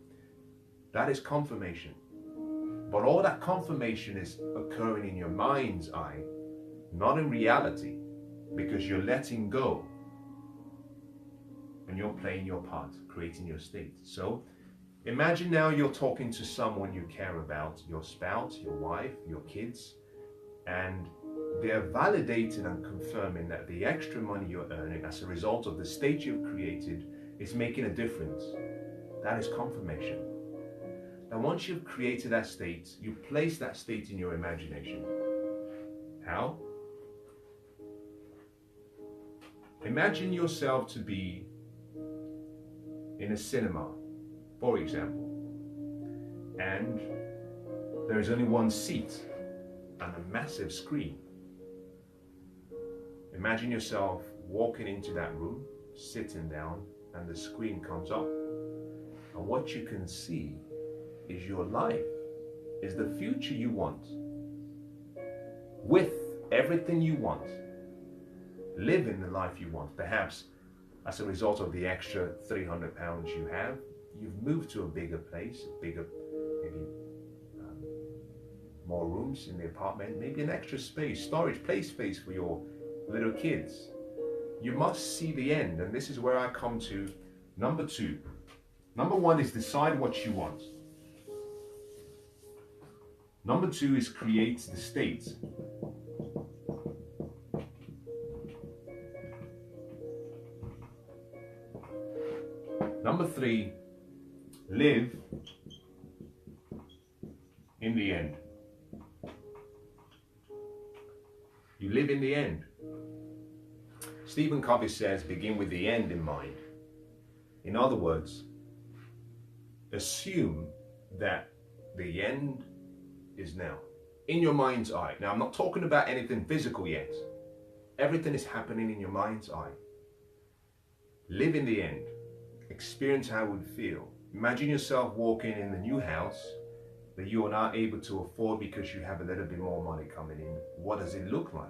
That is confirmation. But all that confirmation is occurring in your mind's eye, not in reality, because you're letting go and you're playing your part, creating your state. So imagine now you're talking to someone you care about, your spouse, your wife, your kids, and they're validating and confirming that the extra money you're earning as a result of the state you've created is making a difference. That is confirmation. Now once you've created that state, you place that state in your imagination. How? Imagine yourself to be in a cinema, for example, and there is only one seat and a massive screen. Imagine yourself walking into that room, sitting down, and the screen comes up. And what you can see is your life, is the future you want, with everything you want, living the life you want. Perhaps as a result of the extra £300 you have, you've moved to a bigger place, maybe more rooms in the apartment, maybe an extra space, storage, play space for your little kids. You must see the end, and this is where I come to number two. Number one is decide what you want. Number two is create the state. Number three, live in the end. You live in the end. Stephen Covey says, begin with the end in mind. In other words, assume that the end is now, in your mind's eye. Now, I'm not talking about anything physical yet. Everything is happening in your mind's eye. Live in the end. Experience how it would feel. Imagine yourself walking in the new house that you are now able to afford because you have a little bit more money coming in. What does it look like?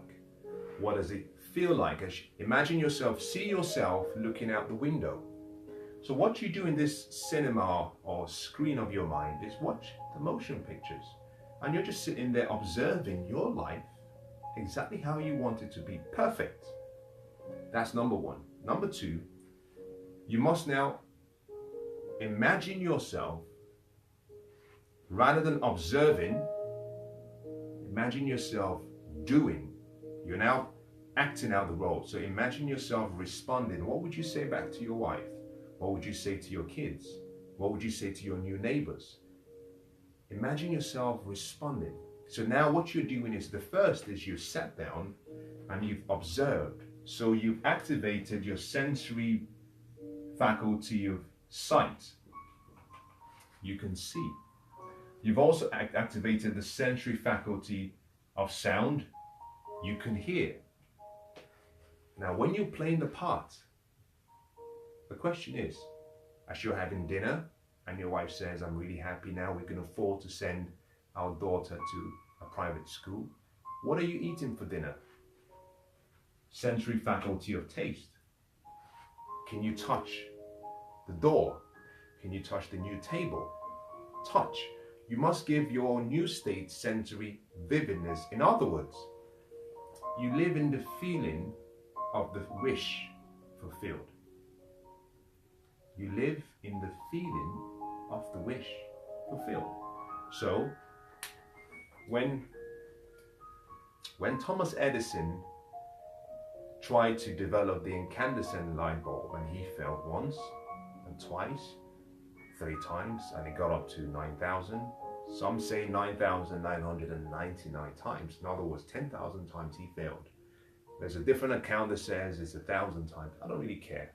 What does it feel like? Imagine yourself, see yourself looking out the window. So what you do in this cinema or screen of your mind is watch the motion pictures. And you're just sitting there observing your life exactly how you want it to be. Perfect. That's number one. Number two, you must now imagine yourself, rather than observing, Imagine yourself doing. You're now acting out the role. So imagine yourself responding. What would you say back to your wife? What would you say to your kids? What would you say to your new neighbors? Imagine yourself responding. So now what you're doing is, the first is you've sat down and you've observed. So you've activated your sensory faculty of sight. You can see. You've also activated the sensory faculty of sound. You can hear. Now, when you're playing the part, the question is, as you're having dinner and your wife says, I'm really happy now we can afford to send our daughter to a private school, what are you eating for dinner? Sensory faculty of taste. Can you touch the door? Can you touch the new table? Touch. You must give your new state sensory vividness. In other words, you live in the feeling of the wish fulfilled. You live in the feeling of the wish fulfilled. So, when Thomas Edison tried to develop the incandescent light bulb, and he failed once and twice, 3 times, and it got up to 9,000. Some say 9,999 times. In other words, 10,000 times he failed. There's a different account that says it's 1,000 times. I don't really care.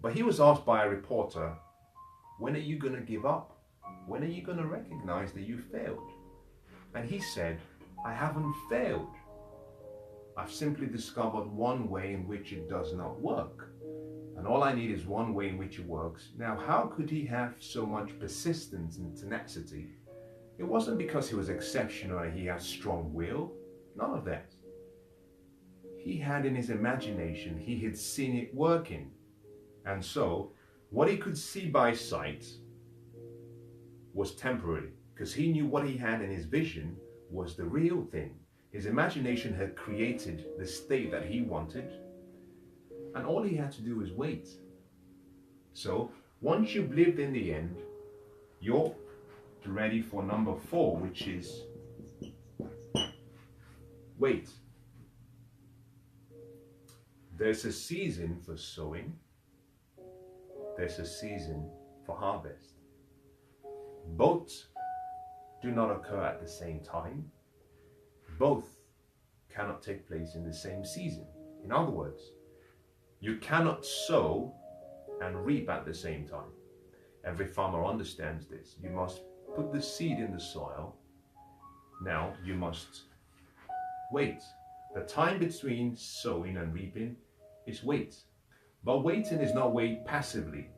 But he was asked by a reporter, when are you going to give up? When are you going to recognize that you failed? And he said, I haven't failed. I've simply discovered one way in which it does not work. And all I need is one way in which it works. Now, how could he have so much persistence and tenacity? It wasn't because he was exceptional and he had strong will. None of that. He had in his imagination, he had seen it working. And so, what he could see by sight was temporary, because he knew what he had in his vision was the real thing. His imagination had created the state that he wanted, and all he had to do was wait. So, once you've lived in the end, you're ready for number 4, which is wait. There's a season for sowing. There's a season for harvest. Both do not occur at the same time. Both cannot take place in the same season. In other words, you cannot sow and reap at the same time. Every farmer understands this. You must put the seed in the soil. Now you must wait. The time between sowing and reaping is wait. But waiting is not wait passively.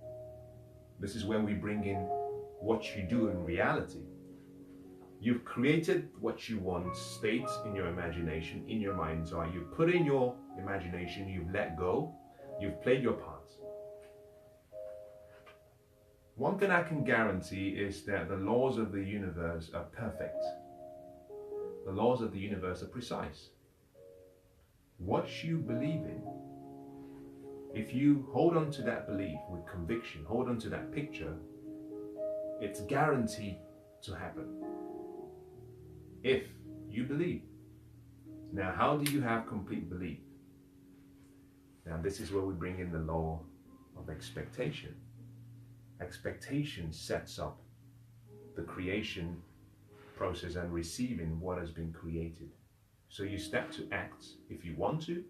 This is where we bring in what you do in reality. You've created what you want, state in your imagination, in your mind's eye. You've put in your imagination, you've let go, you've played your part. One thing I can guarantee is that the laws of the universe are perfect. The laws of the universe are precise. What you believe in, if you hold on to that belief with conviction, hold on to that picture, it's guaranteed to happen. If you believe. Now, how do you have complete belief? Now, this is where we bring in the law of expectation. Expectation sets up the creation process and receiving what has been created. So you step to act if you want to,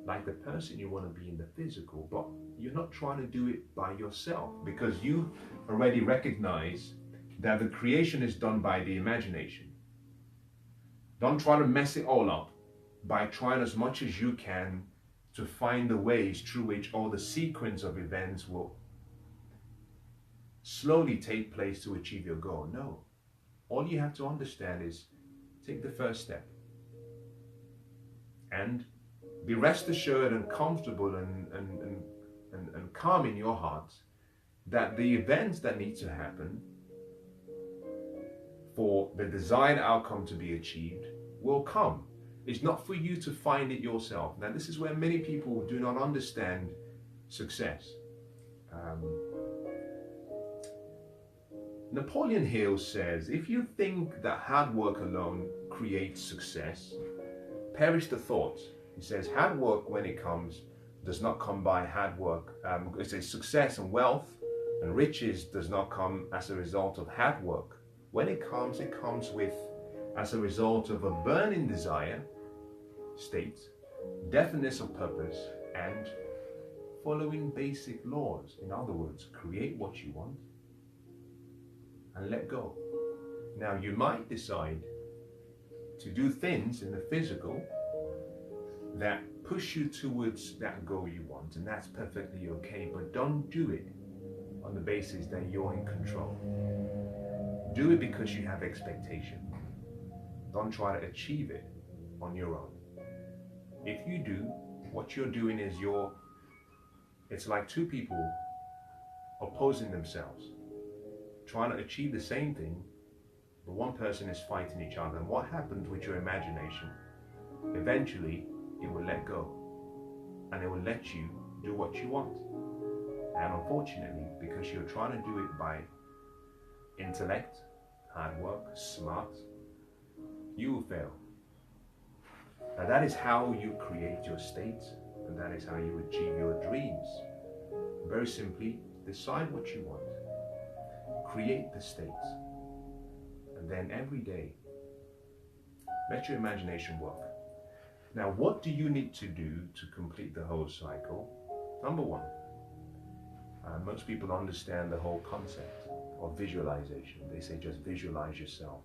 like the person you want to be in the physical, but you're not trying to do it by yourself, because you already recognize that the creation is done by the imagination. Don't try to mess it all up by trying as much as you can to find the ways through which all the sequence of events will slowly take place to achieve your goal. No. All you have to understand is take the first step and be rest assured and comfortable and calm in your heart that the events that need to happen for the desired outcome to be achieved will come. It's not for you to find it yourself. Now, this is where many people do not understand success. Napoleon Hill says, if you think that hard work alone create success, perish the thought. He says hard work, when it comes, does not come by hard work. It says success and wealth and riches does not come as a result of hard work. When it comes with as a result of a burning desire, state, definiteness of purpose, and following basic laws. In other words, create what you want and let go. Now, you might decide to do things in the physical that push you towards that goal you want, and that's perfectly okay, but don't do it on the basis that you're in control. Do it because you have expectation. Don't try to achieve it on your own. If you do, what you're doing is it's like two people opposing themselves, trying to achieve the same thing, but one person is fighting each other. And what happens with your imagination? Eventually, it will let go, and it will let you do what you want. And unfortunately, because you're trying to do it by intellect, hard work, smart, you will fail. Now that is how you create your state, and that is how you achieve your dreams. Very simply, decide what you want, create the state, and then every day, let your imagination work. Now, what do you need to do to complete the whole cycle? Number one, most people understand the whole concept of visualization. They say just visualize yourself.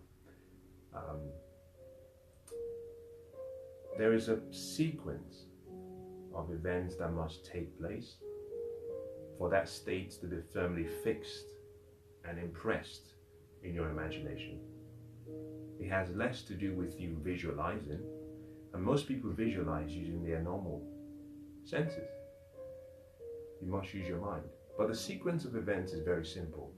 There is a sequence of events that must take place for that state to be firmly fixed and impressed in your imagination. It has less to do with you visualizing, and most people visualize using their normal senses. You must use your mind. But the sequence of events is very simple.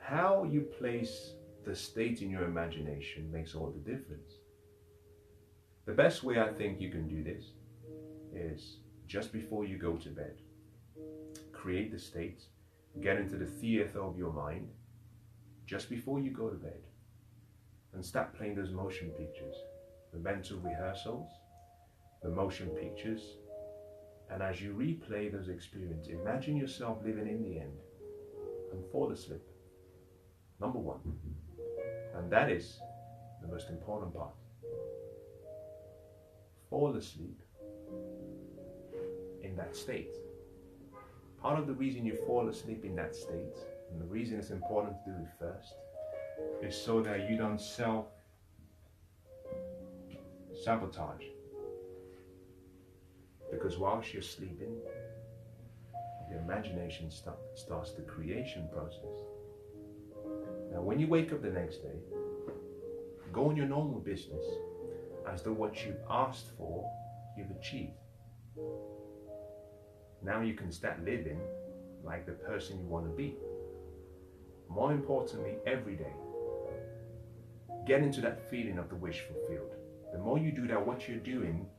How you place the state in your imagination makes all the difference. The best way I think you can do this is just before you go to bed, create the state, get into the theater of your mind just before you go to bed, and start playing those motion pictures, the mental rehearsals, the motion pictures. And as you replay those experiences, imagine yourself living in the end and fall asleep. Number one. And that is the most important part. Fall asleep in that state. Part of the reason you fall asleep in that state, and the reason it's important to do it first, is so that you don't self-sabotage. Because whilst you're sleeping, your imagination starts the creation process. Now, when you wake up the next day, go on your normal business as though what you've asked for, you've achieved. Now you can start living like the person you want to be. More importantly, every day, get into that feeling of the wish fulfilled. The more you do that, what you're doing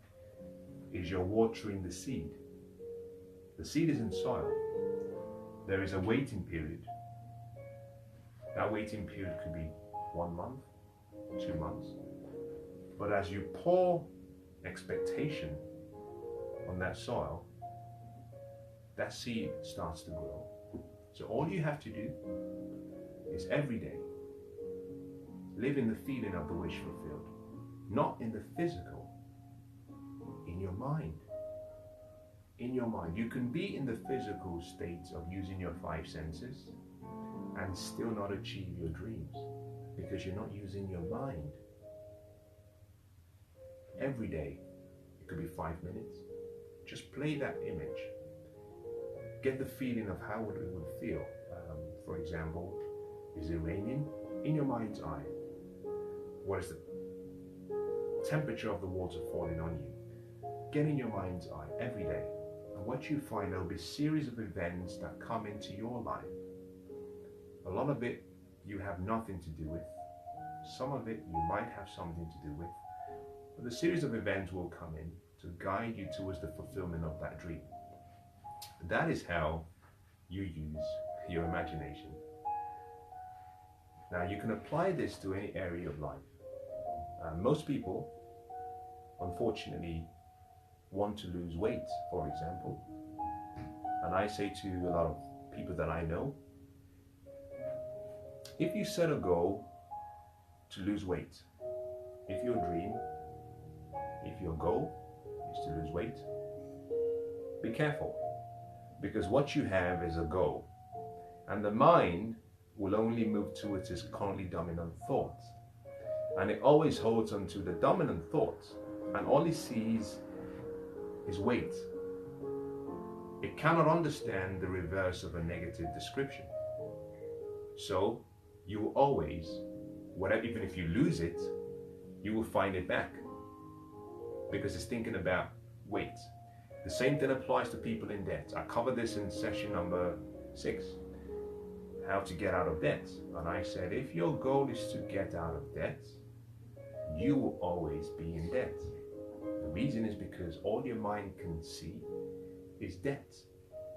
is you're watering the seed. The seed is in soil. There is a waiting period. That waiting period could be 1 month, 2 months. But as you pour expectation on that soil, that seed starts to grow. So all you have to do is every day live in the feeling of the wish fulfilled, not in the physical, in your mind. In your mind. You can be in the physical state of using your 5 senses and still not achieve your dreams because you're not using your mind. Every day, it could be 5 minutes. Just play that image. Get the feeling of how it would feel. For example, is it raining? In your mind's eye, what is the temperature of the water falling on you? Get in your mind's eye every day. And what you find, there will be a series of events that come into your life. A lot of it you have nothing to do with. Some of it you might have something to do with. But the series of events will come in to guide you towards the fulfillment of that dream. That is how you use your imagination. Now you can apply this to any area of life. Most people, unfortunately, want to lose weight, for example. And I say to a lot of people that I know, if you set a goal to lose weight, if your dream, if your goal is to lose weight, be careful, because what you have is a goal, and the mind will only move towards its currently dominant thoughts, and it always holds on to the dominant thoughts, and all it sees is weight. It cannot understand the reverse of a negative description. So you will always, whatever, even if you lose it, you will find it back, because it's thinking about weight. The same thing applies to people in debt. I covered this in session number 6, how to get out of debt. And I said, if your goal is to get out of debt, you will always be in debt. The reason is because all your mind can see is debt.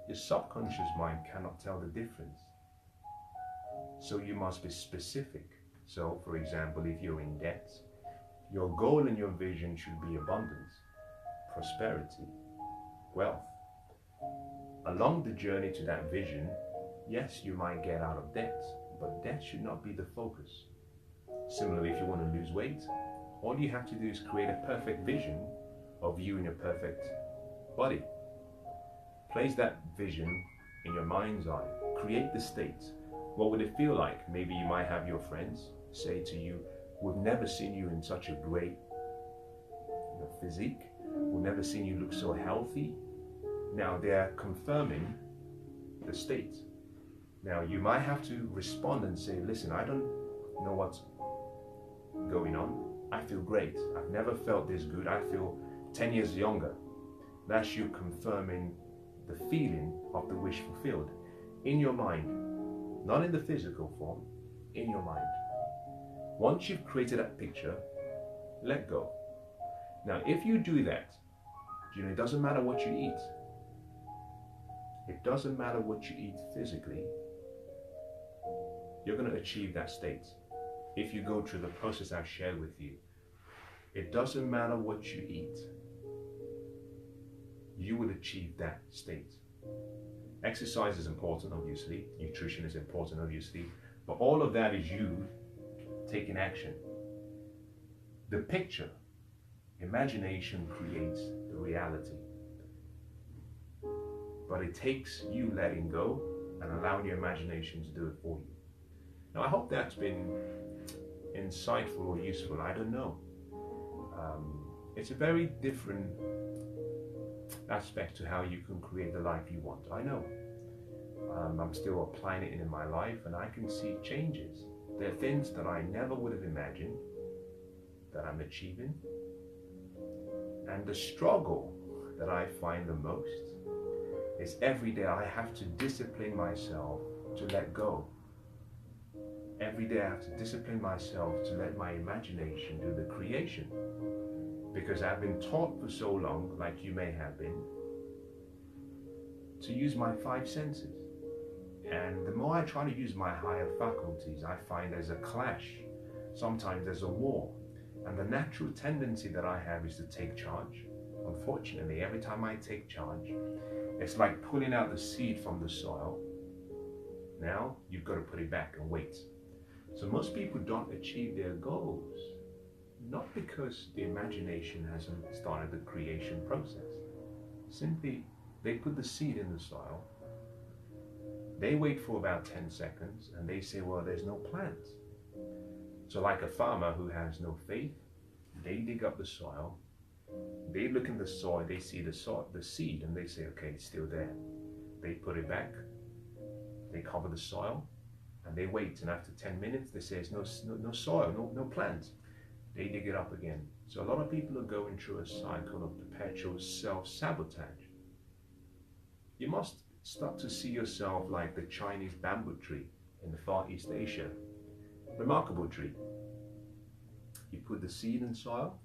Your subconscious mind cannot tell the difference. So you must be specific. So, for example, if you're in debt, your goal and your vision should be abundance, prosperity, wealth. Along the journey to that vision, yes, you might get out of debt, but debt should not be the focus. Similarly, if you want to lose weight, all you have to do is create a perfect vision of you in your perfect body. Place that vision in your mind's eye. Create the state. What would it feel like? Maybe you might have your friends say to you, we've never seen you in such a great physique. We've never seen you look so healthy. Now they're confirming the state. Now you might have to respond and say, listen, I don't know what's going on. I feel great. I've never felt this good. I feel 10 years younger. That's you confirming the feeling of the wish fulfilled in your mind, not in the physical form, in your mind. Once you've created that picture, let go. Now, if you do that, it doesn't matter what you eat. It doesn't matter what you eat physically. You're going to achieve that state if you go through the process I've shared with you. It doesn't matter what you eat. You will achieve that state. Exercise is important, obviously. Nutrition is important, obviously. But all of that is you taking action. The picture, imagination creates the reality. But it takes you letting go and allowing your imagination to do it for you. Now, I hope that's been insightful or useful. I don't know. It's a very different aspect to how you can create the life you want. I know. I'm still applying it in my life, and I can see changes. There are things that I never would have imagined that I'm achieving. And the struggle that I find the most is every day I have to discipline myself to let go. Every day I have to discipline myself to let my imagination do the creation. Because I've been taught for so long, like you may have been, to use my 5 senses. And the more I try to use my higher faculties, I find there's a clash. Sometimes there's a war. And the natural tendency that I have is to take charge. Unfortunately, every time I take charge, it's like pulling out the seed from the soil. Now, you've got to put it back and wait. So most people don't achieve their goals, not because the imagination hasn't started the creation process. Simply, they put the seed in the soil, they wait for about 10 seconds, and they say, well, there's no plant. So like a farmer who has no faith, they dig up the soil, they look in the soil, they see the seed, and they say, okay, it's still there. They put it back, they cover the soil, and they wait, and after 10 minutes, they say, there's no soil, no plant. They dig it up again. So a lot of people are going through a cycle of perpetual self-sabotage. You must start to see yourself like the Chinese bamboo tree in the Far East Asia. Remarkable tree. You put the seed in soil,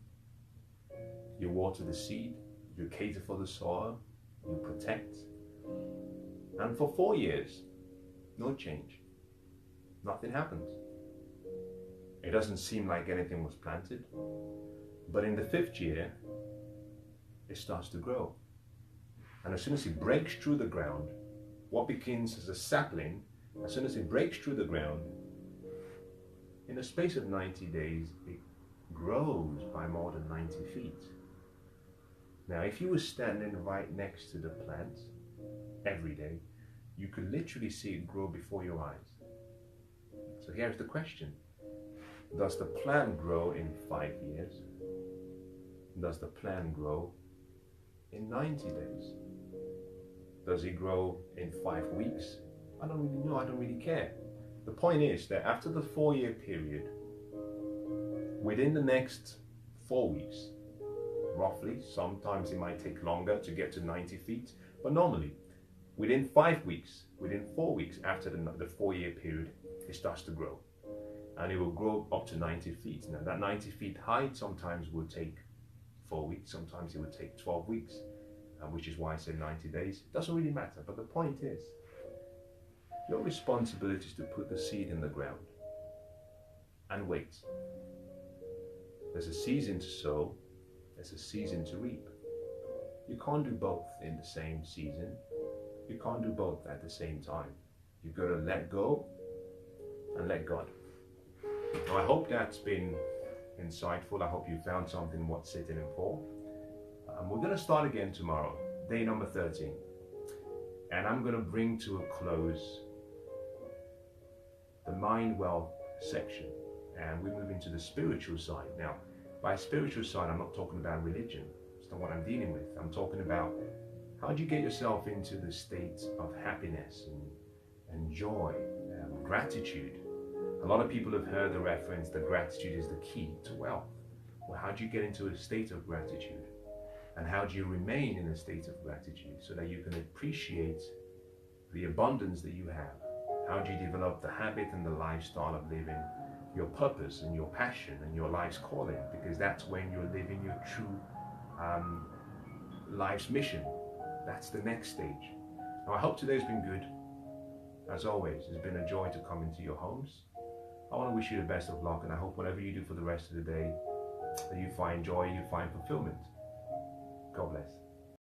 you water the seed, you cater for the soil, you protect. And for 4 years, no change. Nothing happens. It doesn't seem like anything was planted. But in the 5th year, it starts to grow. And as soon as it breaks through the ground, what begins as a sapling, as soon as it breaks through the ground, in the space of 90 days, it grows by more than 90 feet. Now, if you were standing right next to the plant every day, you could literally see it grow before your eyes. So here's the question. Does the plant grow in 5 years? Does the plant grow in 90 days? Does it grow in 5 weeks? I don't really know, I don't really care. The point is that after the 4-year period, within the next 4 weeks, roughly, sometimes it might take longer to get to 90 feet, but normally, within 5 weeks, within 4 weeks after the 4-year period, it starts to grow. And it will grow up to 90 feet. Now that 90 feet height sometimes will take 4 weeks, sometimes it would take 12 weeks, which is why I said 90 days. It doesn't really matter, but the point is, your responsibility is to put the seed in the ground and wait. There's a season to sow, there's a season to reap. You can't do both in the same season. You can't do both at the same time. You've got to let go and let God. Now, I hope that's been insightful. I hope you found something worth sitting in for. We're going to start again tomorrow, day number 13. And I'm going to bring to a close the mind wealth section. And we move into the spiritual side. Now, by spiritual side, I'm not talking about religion. It's not what I'm dealing with. I'm talking about how do you get yourself into the state of happiness and joy and gratitude. A lot of people have heard the reference that gratitude is the key to wealth. Well, how do you get into a state of gratitude? And how do you remain in a state of gratitude so that you can appreciate the abundance that you have? How do you develop the habit and the lifestyle of living your purpose and your passion and your life's calling? Because that's when you're living your true life's mission. That's the next stage. Now, I hope today's been good. As always, it's been a joy to come into your homes. I want to wish you the best of luck, and I hope whatever you do for the rest of the day, that you find joy, you find fulfillment. God bless.